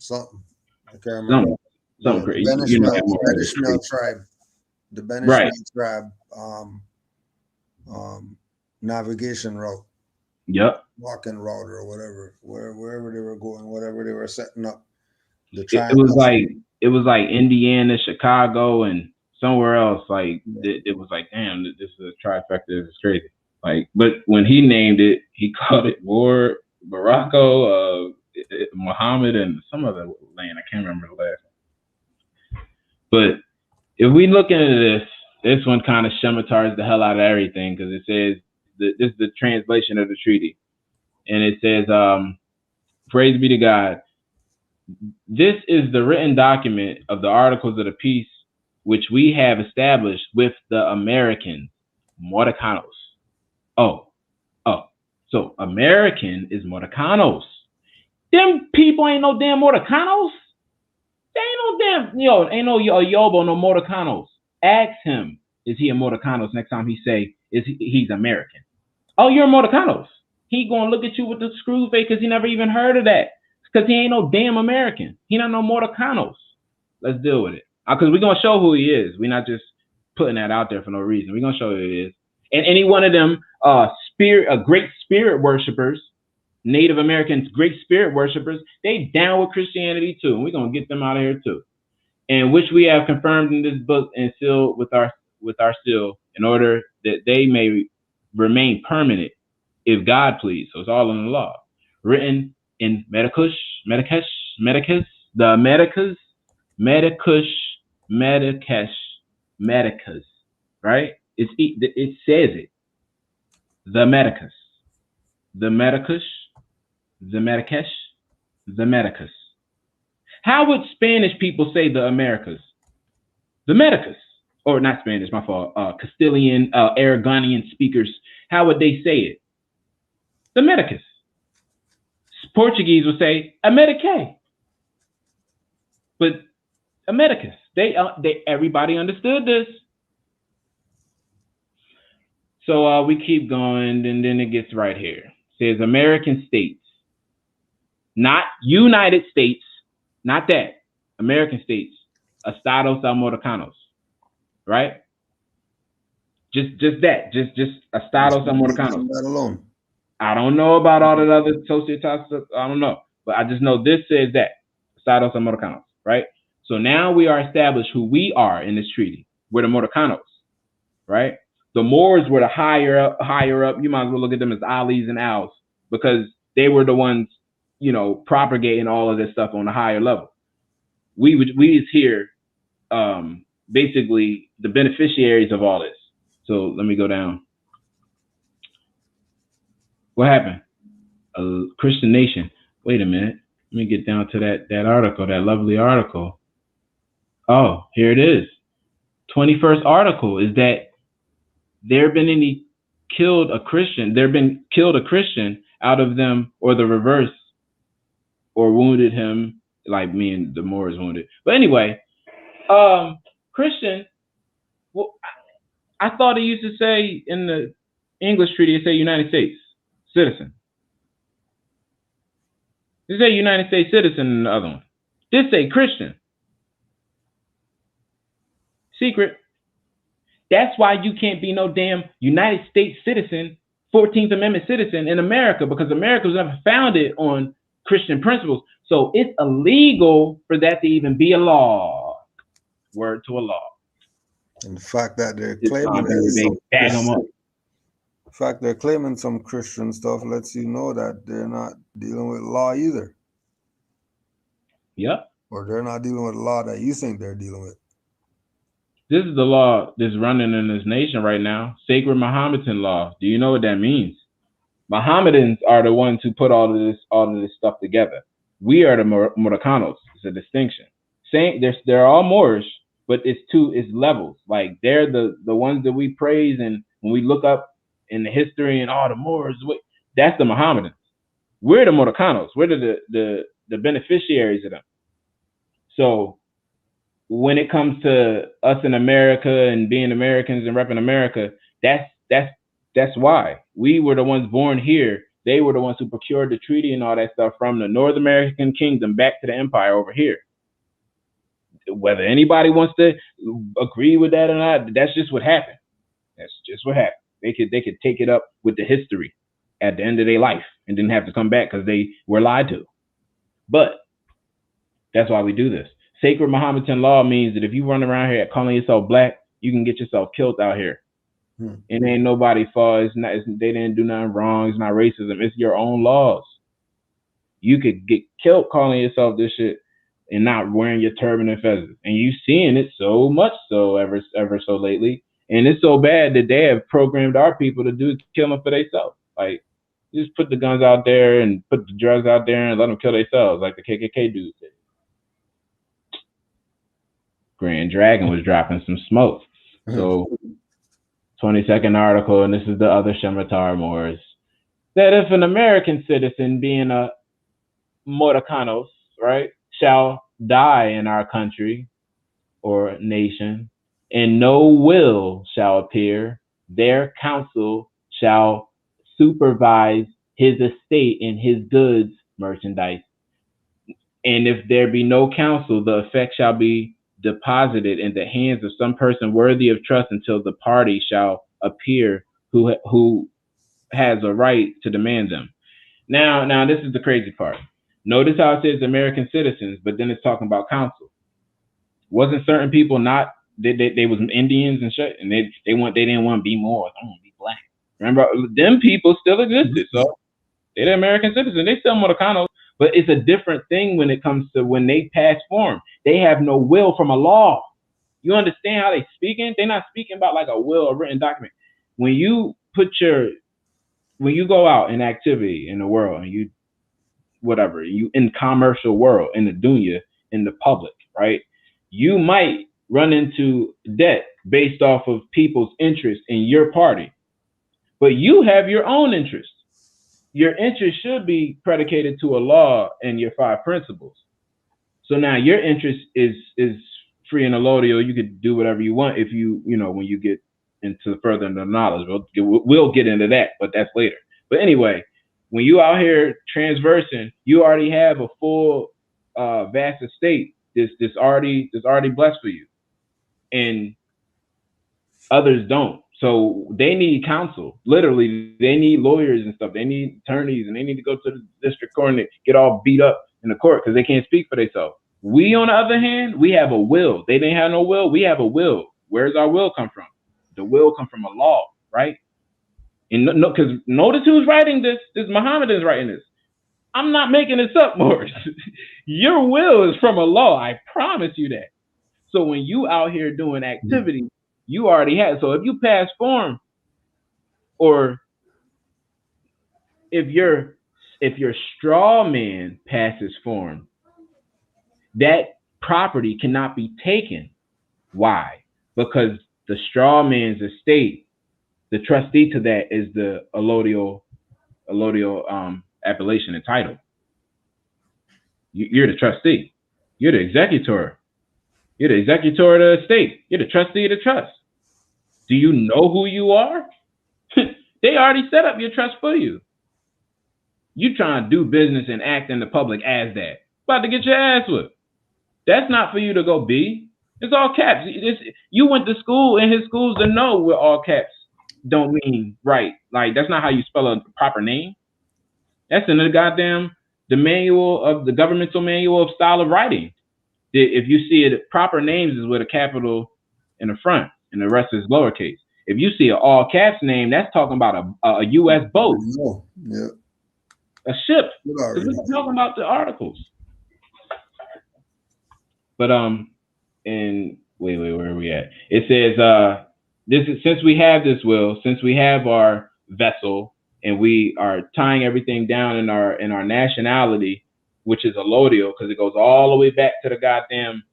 I can't remember. Something crazy. The Benishmel tribe. The Benishmel tribe. Navigation route. Yep. Walking route or whatever. Wherever they were going, whatever they were setting up. It was like Indiana, Chicago, and somewhere else, like it was like, damn, this is a trifecta. This is crazy. Like, but when he named it, he called it War Morocco, Muhammad, and some other land. I can't remember the last one. But if we look into this one kind of schematars the hell out of everything, because it says this is the translation of the treaty, and it says, "Praise be to God. This is the written document of the Articles of the Peace, which we have established with the Americans, Mordecanos." Oh, so American is Mordecanos. Them people ain't no damn Mordecanos. They ain't no damn, ain't no Yobo, no Mordecanos. Ask him, is he a Mordecanos next time he say, he's American. Oh, you're a Mordecanos. He gonna look at you with the screw face because he never even heard of that. Because he ain't no damn American. He not no Mordecanos. Let's deal with it. Because we're gonna show who he is. We're not just putting that out there for no reason. We're gonna show who he is. And any one of them great spirit worshipers, Native Americans, great spirit worshipers, they down with Christianity too. And we're gonna get them out of here too. And which we have confirmed in this book and sealed with our seal, in order that they may remain permanent, if God please. So it's all in the law. Written in Medicus, the Americas, Medicus, right? It says it. The Americas, the Medicus, the Medicus, the Medicus. How would Spanish people say the Americas? The Medicus, or not Spanish, my fault. Castilian, Aragonian speakers. How would they say it? The Medicus. Portuguese would say Amerique, but Americas. Everybody understood this. So we keep going, and then it gets right here. It says American states, not United States, not that. American states, Estados Americanos, right? Just that, just Estados Americanos. That alone. I don't know about all the other societas. I don't know, but I just know this says that Estados Americanos, right? So now we are established who we are in this treaty. We're the Mordecanos, right? The Moors were the higher up. You might as well look at them as Alis and Als, because they were the ones, propagating all of this stuff on a higher level. We is here, basically the beneficiaries of all this. So let me go down. What happened? A Christian nation. Wait a minute. Let me get down to that article, that lovely article. Oh, here it is. 21st article is that there been killed a Christian out of them, or the reverse, or wounded him, like me and the Moors wounded. But anyway, Christian, well, I thought it used to say in the English treaty, it say United States citizen. This say United States citizen in the other one. This say Christian. Secret. That's why you can't be no damn United States citizen, 14th Amendment citizen in America, because America was never founded on Christian principles. So it's illegal for that to even be a law. Word to a law. And the fact that they're claiming some Christian stuff lets you know that they're not dealing with law either. Yep. Or they're not dealing with law that you think they're dealing with. This is the law that's running in this nation right now. Sacred Mohammedan law. Do you know what that means? Mohammedans are the ones who put all of this stuff together. We are the Mordecanos. It's a distinction. They're all Moorish, but it's levels. Like they're the ones that we praise, and when we look up in the history and all the Moors, that's the Mohammedans. We're the Mordecanos. We're the beneficiaries of them. So when it comes to us in America and being Americans and repping America, that's why we were the ones born here. They were the ones who procured the treaty and all that stuff from the North American kingdom back to the empire over here. Whether anybody wants to agree with that or not, that's just what happened. That's just what happened. They could take it up with the history at the end of their life and didn't have to come back because they were lied to. But that's why we do this. Sacred Mohammedan law means that if you run around here calling yourself black, you can get yourself killed out here. And ain't nobody fault. They didn't do nothing wrong. It's not racism. It's your own laws. You could get killed calling yourself this shit and not wearing your turban and feathers. And you seeing it so much so ever so lately. And it's so bad that they have programmed our people to do killing for themselves. Like, just put the guns out there and put the drugs out there and let them kill themselves, like the KKK dudes did. Grand Dragon was dropping some smoke. So, 22nd article, and this is the other Shematar Moors, that if an American citizen being a Moracanos, right, shall die in our country or nation, and no will shall appear, their council shall supervise his estate and his goods, merchandise. And if there be no counsel, the effect shall be deposited in the hands of some person worthy of trust until the party shall appear who has a right to demand them. Now this is the crazy part. Notice how it says American citizens, but then it's talking about counsel. Wasn't certain people not they was Indians and shit, and they didn't want to be Moors. I want to be black. Remember, them people still existed, so they're the American citizens. They still Moracanos. But it's a different thing when it comes to when they pass form. They have no will from a law. You understand how they speaking? They're not speaking about like a will or written document. When you go out in activity in the world and you in commercial world, in the dunya, in the public, right? You might run into debt based off of people's interest in your party. But you have your own interest. Your interest should be predicated to a law and your 5 principles. So now your interest is free and allodial. You could do whatever you want if when you get into further into knowledge. We'll get into that, but that's later. But anyway, when you out here transversing, you already have a full vast estate. This already blessed for you, and others don't. So they need counsel. Literally, they need lawyers and stuff. They need attorneys, and they need to go to the district court and get all beat up in the court because they can't speak for themselves. We, on the other hand, we have a will. They didn't have no will. We have a will. Where's our will come from? The will come from a law, right? And no, because notice who's writing this. This Muhammadan's writing this. I'm not making this up, Morris. Your will is from a law. I promise you that. So when you out here doing activity, you already had. So if you pass form, or if your straw man passes form, that property cannot be taken. Why? Because the straw man's estate, the trustee to that is the allodial appellation and title. You're the trustee. You're the executor. You're the executor of the estate. You're the trustee of the trust. Do you know who you are? They already set up your trust for you. You trying to do business and act in the public as that. About to get your ass whipped. That's not for you to go be. It's all caps. You went to school in his schools to know what all caps don't mean right. Like, that's not how you spell a proper name. That's in the manual of the governmental manual of style of writing. If you see it, proper names is with a capital in the front and the rest is lowercase. If you see an all caps name, that's talking about a U.S. boat. Yeah. A ship. We're talking about the articles. But and wait, where are we at? It says this is since we have this will, since we have our vessel, and we are tying everything down in our nationality, which is allodial, because it goes all the way back to the goddamn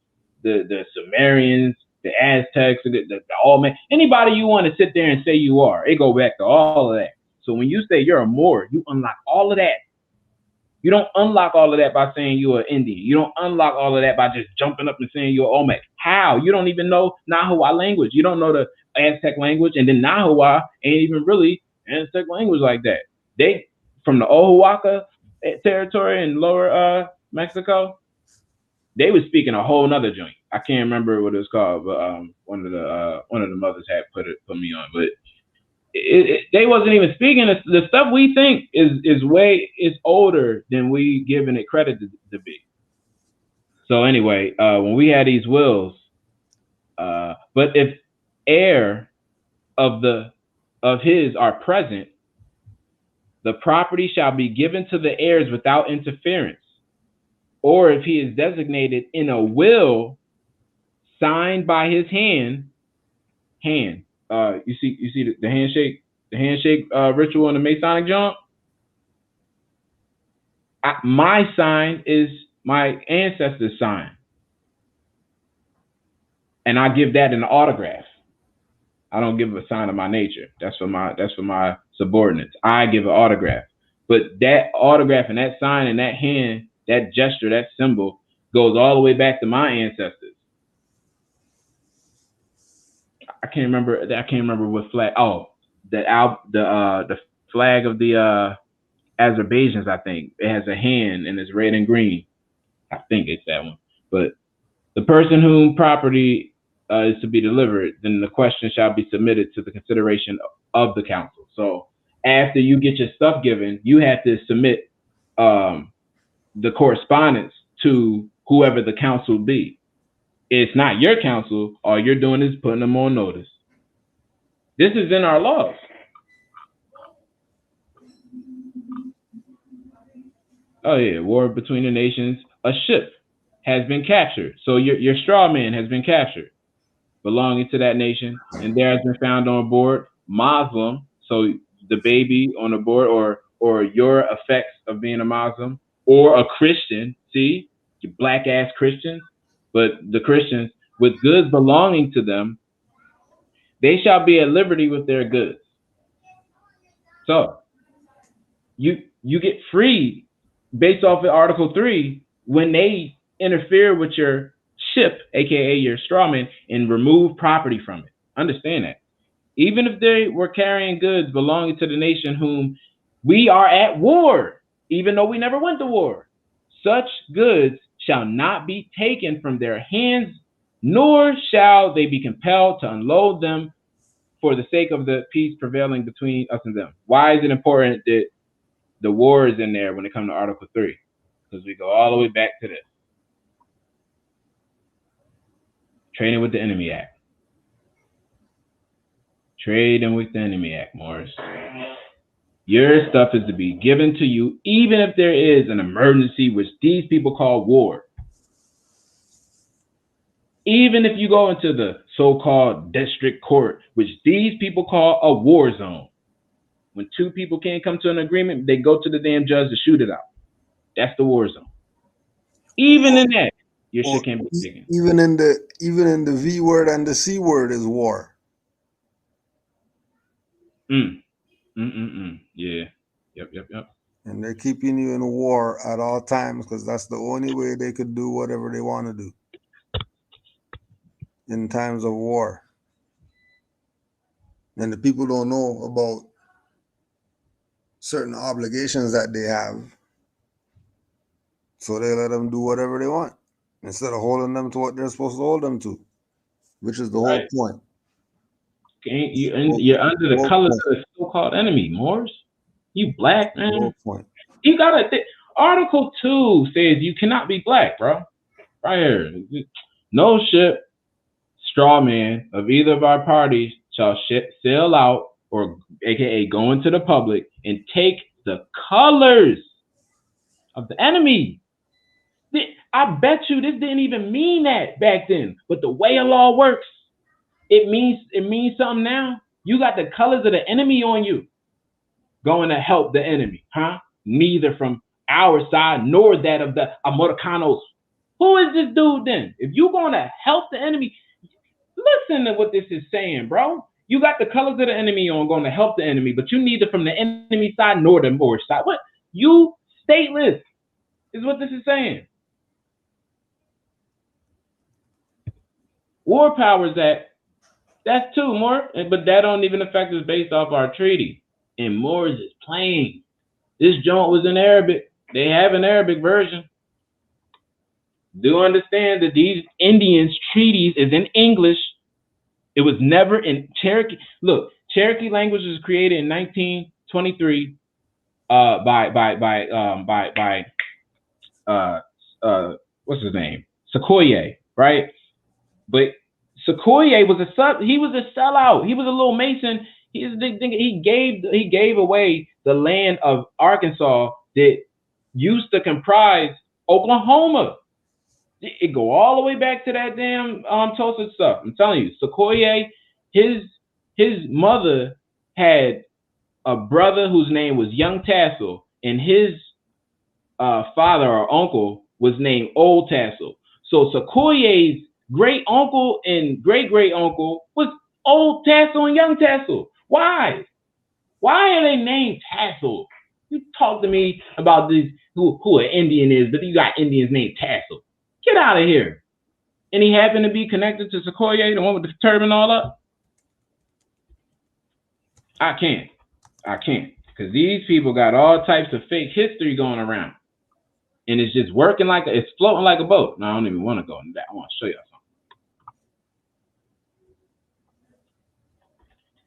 the Sumerians, the Aztecs, the all man. Anybody you want to sit there and say you are, it go back to all of that. So when you say you're a Moor, you unlock all of that. You don't unlock all of that by saying you're an Indian. You don't unlock all of that by just jumping up and saying you're Olmec. How? You don't even know Nahua language. You don't know the Aztec language, and then Nahua ain't even really Aztec language like that. They, from the Oaxaca territory in lower Mexico, they was speaking a whole nother joint. I can't remember what it was called, but one of the mothers had put me on, but they wasn't even speaking. The stuff we think is older than we giving it credit to be. So anyway, when we had these wills, but if heir of his are present, the property shall be given to the heirs without interference. Or if he is designated in a will signed by his hand. You see the handshake ritual in the Masonic jump. My sign is my ancestor's sign, and I give that an autograph. I don't give a sign of my nature. That's for my subordinates. I give an autograph, but that autograph and that sign and that hand, that gesture, that symbol goes all the way back to my ancestors. I can't remember what flag. Oh, the flag of the Azerbaijans. I think it has a hand and it's red and green. I think it's that one. But the person whom property is to be delivered, then the question shall be submitted to the consideration of the council. So after you get your stuff given, you have to submit the correspondence to whoever the council be. It's not your council. All you're doing is putting them on notice. This is in our laws. Oh yeah, war between the nations. A ship has been captured. So your straw man has been captured, belonging to that nation, and there has been found on board Muslim. So the baby on the board, or your effects of being a Muslim, or a Christian. See, you black ass Christians. But the Christians with goods belonging to them, they shall be at liberty with their goods. So you get free based off of Article 3 when they interfere with your ship, aka your strawman, and remove property from it. Understand that. Even if they were carrying goods belonging to the nation whom we are at war, even though we never went to war, such goods shall not be taken from their hands, nor shall they be compelled to unload them for the sake of the peace prevailing between us and them. Why is it important that the war is in there when it comes to Article 3? Because we go all the way back to this. Trading with the Enemy Act. Trading with the Enemy Act, Morris. Your stuff is to be given to you, even if there is an emergency, which these people call war. Even if you go into the so-called district court, which these people call a war zone. When two people can't come to an agreement, they go to the damn judge to shoot it out. That's the war zone. Even in that, your shit can't be taken. Even in the V word and the C word is war. Yeah. Yep. And they're keeping you in a war at all times because that's the only way they could do whatever they want to do in times of war. And the people don't know about certain obligations that they have. So they let them do whatever they want instead of holding them to what they're supposed to hold them to, which is the whole point. You're under the colors of the so-called enemy, Morris. You black, man. The whole point. You gotta Article 2 says you cannot be black, bro. Right here. No ship, straw man of either of our parties shall sail out, or aka go into the public and take the colors of the enemy. I bet you this didn't even mean that back then. But the way a law works, it means something now. You got the colors of the enemy on you, going to help the enemy, huh? Neither from our side nor that of the Americanos. Who is this dude then? If you're going to help the enemy, listen to what this is saying, bro. You got the colors of the enemy on, going to help the enemy, but you neither from the enemy side nor the Moorish side. What? You stateless is what this is saying. War Powers Act, that's two more, but that don't even affect us based off our treaty. And Moors is plain. This joint was in Arabic. They have an Arabic version. Do understand that these Indians' treaties is in English. It was never in Cherokee. Look, Cherokee language was created in 1923 by what's his name? Sequoia, right? But Sequoia was he was a sellout. He was a little Mason. He gave away the land of Arkansas that used to comprise Oklahoma. It go all the way back to that damn Tulsa stuff. I'm telling you, Sequoia, his mother had a brother whose name was Young Tassel, and his father or uncle was named Old Tassel. So Sequoia's great uncle and great great uncle was Old Tassel and Young Tassel. Why? Why are they named Tassel? You talk to me about these who an Indian is, but you got Indians named Tassel. Get out of here. And he happened to be connected to Sequoia, the one with the turban all up. I can't. Because these people got all types of fake history going around. And it's just working it's floating like a boat. No, I don't even want to go into that. I want to show y'all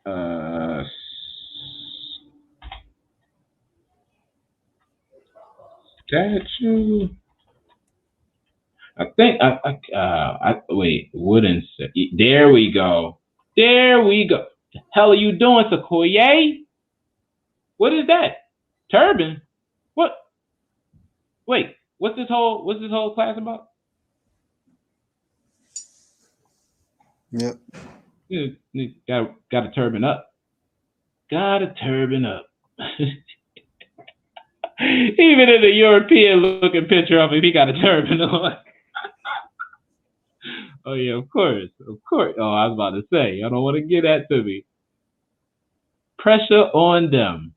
something. Statue. I think wait, wooden. There we go. The hell are you doing, Sequoia? What is that? Turban? What? Wait, what's this whole class about? Yep. Got a turban up. Got a turban up. Even in the European looking picture of him, he got a turban on. Oh yeah, of course. Oh, I was about to say, I don't want to get that to me. Pressure on them.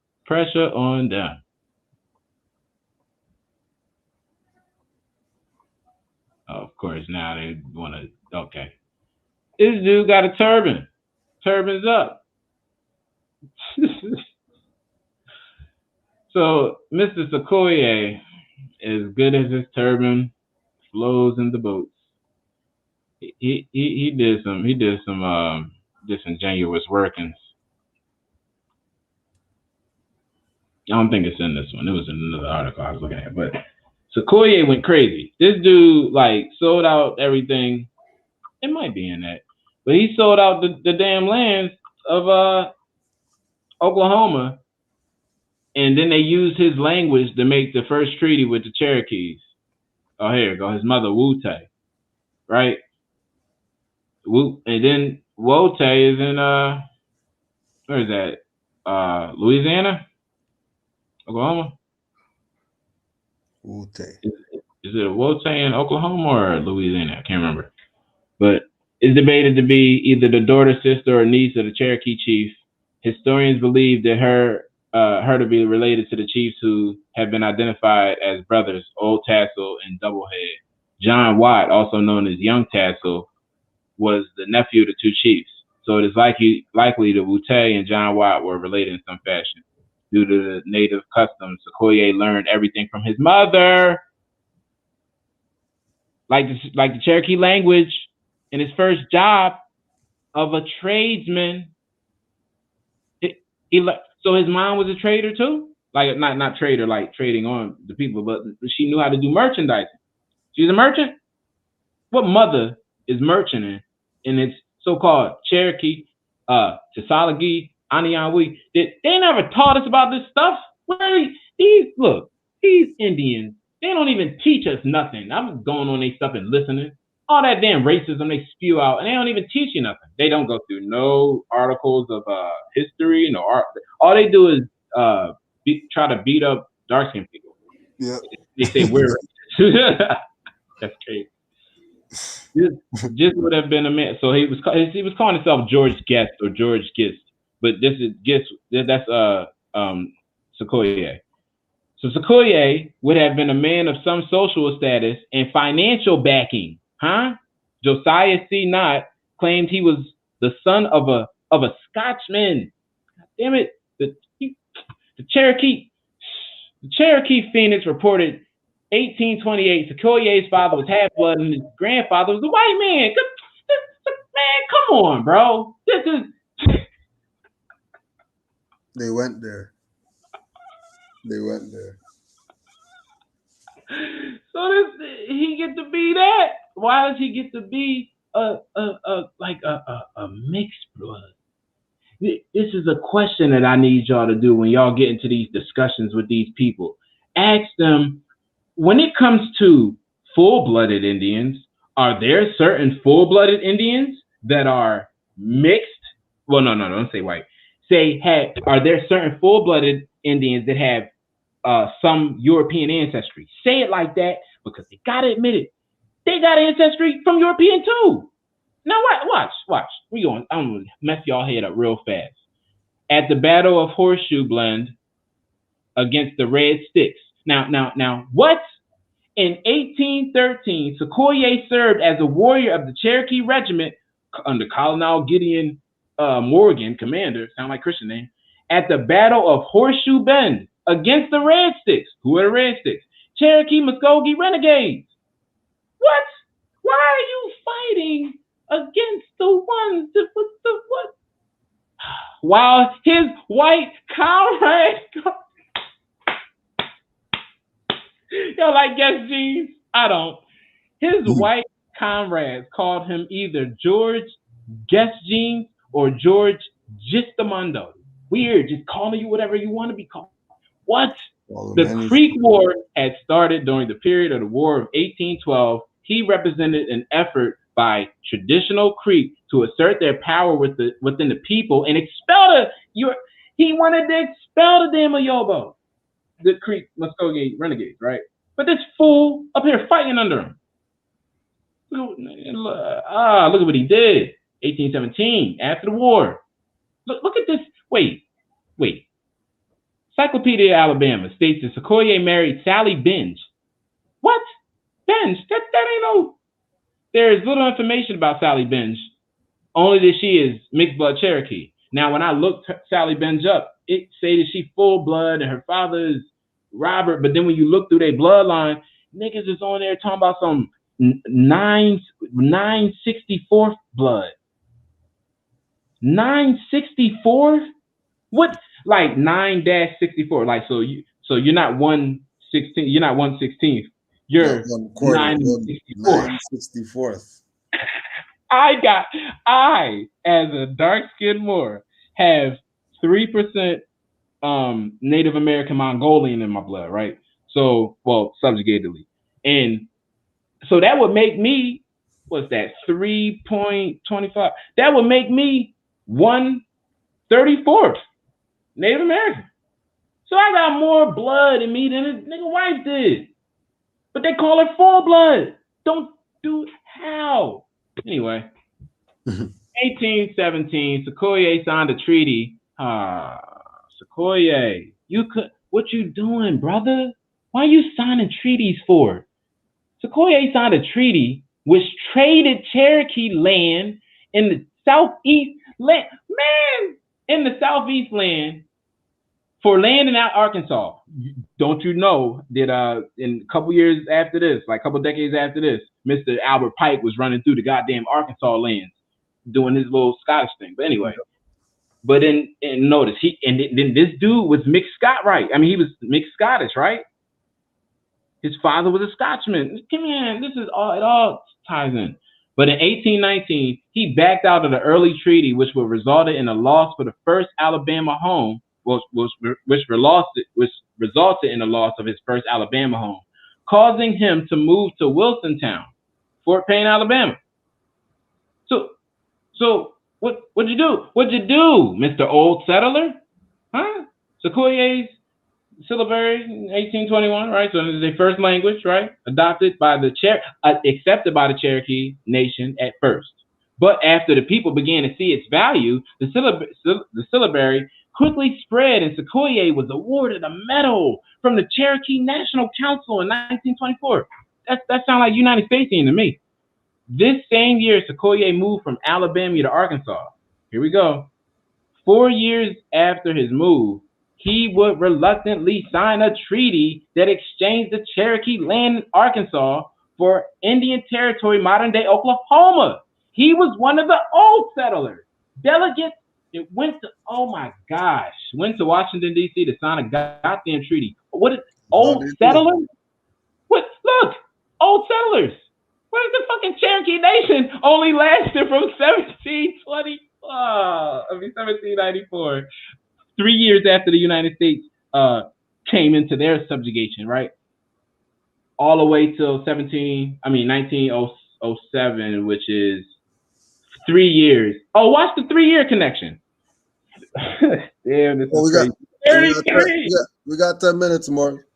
Oh, of course, now they want to. Okay, this dude got a turban. Turban's up. So Mr. Sequoia, as good as his turban flows in the boats, he did some disingenuous workings. I don't think it's in this one. It was in another article I was looking at. But Sequoia went crazy. This dude sold out everything. It might be in that, but he sold out the damn lands of Oklahoma, and then they used his language to make the first treaty with the Cherokees. Oh, here you go. His mother Wootay, right? And then Wootay is in where is that? Louisiana, Oklahoma. Wootay. Is it Wootay in Oklahoma or Louisiana? I can't remember. But is debated to be either the daughter, sister, or niece of the Cherokee chief. Historians believe that her to be related to the chiefs who have been identified as brothers, Old Tassel and Doublehead. John Watt, also known as Young Tassel, was the nephew of the two chiefs. So it is likely that Wootay and John Watt were related in some fashion. Due to the native customs, Sequoia learned everything from his mother, like the Cherokee language, in his first job of a tradesman. So his mom was a trader too? Like not trader, like trading on the people, but she knew how to do merchandising. She's a merchant? What mother is merchanting in its so-called Cherokee, Tsalagi, Anianwi? They never taught us about this stuff. These Indians, they don't even teach us nothing. I'm going on their stuff and listening. All that damn racism they spew out, and they don't even teach you nothing. They don't go through no articles of history, no art. All they do is try to beat up dark-skinned people. Yeah. They say we're that's crazy. Just would have been a man. So he was calling himself George Guest or George Gist, but this is Gist. That's Sequoia. So Sequoia would have been a man of some social status and financial backing, huh? Josiah C. Knott claimed he was the son of a Scotchman. Damn it! The Cherokee Phoenix reported 1828. Sequoia's father was half blood and his grandfather was a white man. Man, come on, bro. This is. They went there. So he get to be that. why does he get to be a mixed blood? This is a question that I need y'all to do when y'all get into these discussions with these people. Ask them, when it comes to full-blooded Indians, are there certain full-blooded Indians that are mixed? Well, no, don't say white. Are there certain full-blooded Indians that have some European ancestry? Say it like that, because they gotta admit it. They got ancestry from European too. Now watch. I'm gonna mess y'all head up real fast. At the Battle of Horseshoe Blend against the Red Sticks. Now, what? In 1813, Sequoyah served as a warrior of the Cherokee Regiment under Colonel Gideon Morgan, commander, sound like Christian name, at the Battle of Horseshoe Bend against the Red Sticks. Who are the Red Sticks? Cherokee Muskogee Renegades. What? Why are you fighting against the ones that was the what? While his white comrades, y'all like Guess Jeans? I don't. His white comrades called him either George Guess Jeans or George Gistamundo. Weird, just calling you whatever you want to be called. What? The Creek War had started during the period of the War of 1812. He represented an effort by traditional Creek to assert their power within the people and expel he wanted to expel the damn Yobo, the Creek Muskogee Renegades, right? But this fool up here fighting under him. Look at what he did. 1817, after the war. Look at this. Wait. Encyclopedia Alabama states that Sequoyah married Sally Binge. What? Binge? That ain't no. There is little information about Sally Binge, only that she is mixed blood Cherokee. Now, when I looked Sally Binge up, it say that she full blood and her father is Robert. But then when you look through their bloodline, niggas is on there talking about some 964th blood. 964? What? Like 9-64? Like so you're not 116. You're not 116th. You're 964th. I, as a dark-skinned Moor, have 3% Native American Mongolian in my blood, right? So, well, subjugatedly. And so that would make me, what's that, 3.25? That would make me 1/34th Native American. So I got more blood in me than a nigga wife did. But they call it full blood. Don't do how? Anyway, 1817, Sequoyah signed a treaty. Sequoyah, what you doing, brother? Why are you signing treaties for? Sequoyah signed a treaty which traded Cherokee land in the southeast land, in the southeast land for land in Arkansas. Don't you know that in a couple years after this, like a couple decades after this, Mr. Albert Pike was running through the goddamn Arkansas lands doing his little Scottish thing. But anyway, but then notice then this dude was mixed Scottish. I mean, he was mixed Scottish, right? His father was a Scotchman. Come on, it all ties in. But in 1819, he backed out of the early treaty, which would resulted in a loss for the first Alabama home, which resulted in the loss of his first Alabama home, causing him to move to Wilsontown, Fort Payne, Alabama. So what'd you do? What'd you do, Mr. Old Settler? Huh? Sequoyah's syllabary in 1821, right? So this is their first language, right? Accepted by the Cherokee Nation at first. But after the people began to see its value, the syllabary quickly spread, and Sequoyah was awarded a medal from the Cherokee National Council in 1924. That sounds like United Statesian to me. This same year, Sequoyah moved from Alabama to Arkansas. Here we go. 4 years after his move, he would reluctantly sign a treaty that exchanged the Cherokee land in Arkansas for Indian Territory, modern-day Oklahoma. He was one of the old settlers. Delegates went to Washington, D.C. to sign a goddamn treaty. What is old settlers? What? Look, old settlers. What is the fucking Cherokee Nation only lasted from 1794, 3 years after the United States came into their subjugation, right? All the way till 1907, which is 3 years. Oh, watch the 3-year connection. Damn, this is crazy. 33. We got 10 minutes more.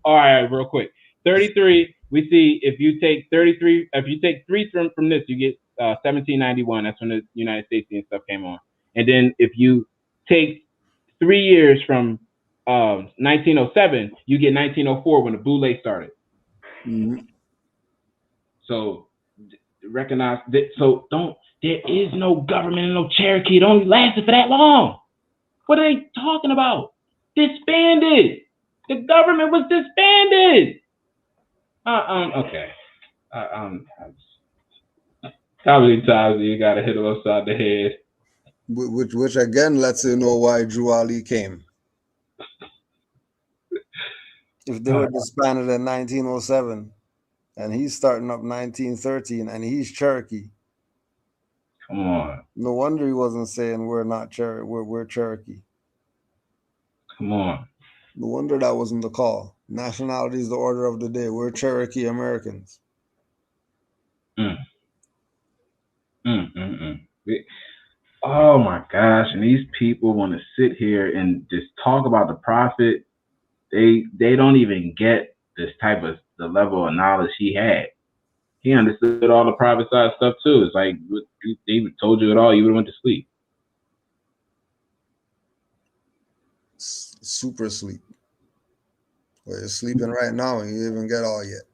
All right, real quick. 33. We see if you take 33, if you take 3 from this, you get 1791. That's when the United States and stuff came on. And then if you take 3 years from 1907, you get 1904 when the Boule started. Mm-hmm. So recognize that. So there is no government in no Cherokee. It only lasted for that long. What are they talking about? Disbanded. The government was disbanded. Okay. How many times do you gotta hit them upside the head? Which again lets you know why Drew Ali came. If they were disbanded in 1907, and he's starting up 1913, and he's Cherokee. Come on. No wonder he wasn't saying we're not we're Cherokee. Come on. No wonder that wasn't the call. Nationality is the order of the day. We're Cherokee Americans. Oh my gosh! And these people want to sit here and just talk about the prophet. They don't even get this type of the level of knowledge he had. He understood all the private side stuff too. It's like they told you it all, you would have went to sleep. Super sleep. Well, you're sleeping right now and you didn't even get all yet.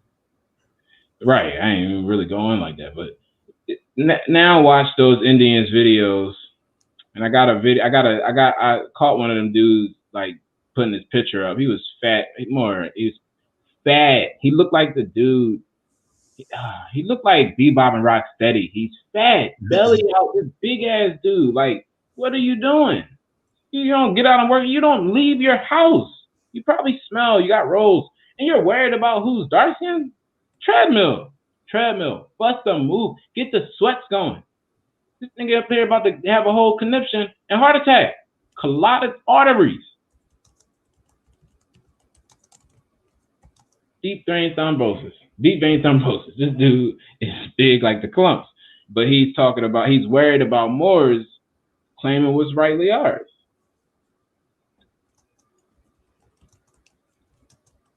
Right, I ain't even really going like that. But now watch those Indians videos, and I caught one of them dudes like putting his picture up. He was fat. He was fat. He looked like the dude. He looked like Bebop and Rocksteady. He's fat, belly out, this big ass dude. Like, what are you doing? You don't get out and work. You don't leave your house. You probably smell. You got rolls, and you're worried about who's dark skin. Treadmill, bust a move, get the sweats going. This nigga up here about to have a whole conniption and heart attack, clotted arteries, deep vein thrombosis. This dude is big like the clumps, but he's worried about Moors claiming what's rightly ours.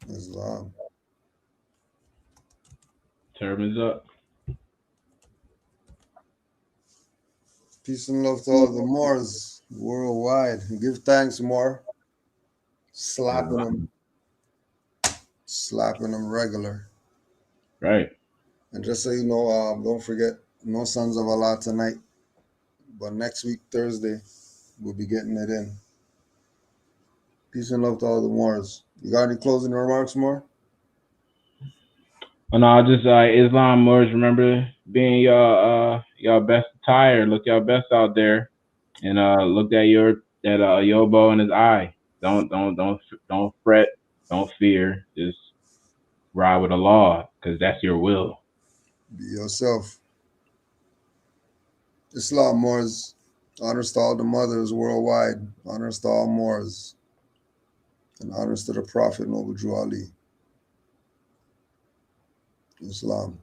Islam. Turban's up. Peace and love to all the Moors worldwide. Give thanks, Moor. Slapping them regular. Right. And just so you know, don't forget, no Sons of Allah tonight. But next week, Thursday, we'll be getting it in. Peace and love to all the Moors. You got any closing remarks, Moor? Oh, no, just Islam Moors, remember being your best attire. Look your best out there, and look at Yobo in his eye. Don't fret, don't fear. Just ride with the law, because that's your will. Be yourself. Islam Moors. Honors to all the mothers worldwide. Honors to all Moors. And honors to the Prophet Noble Drew Ali. Islam.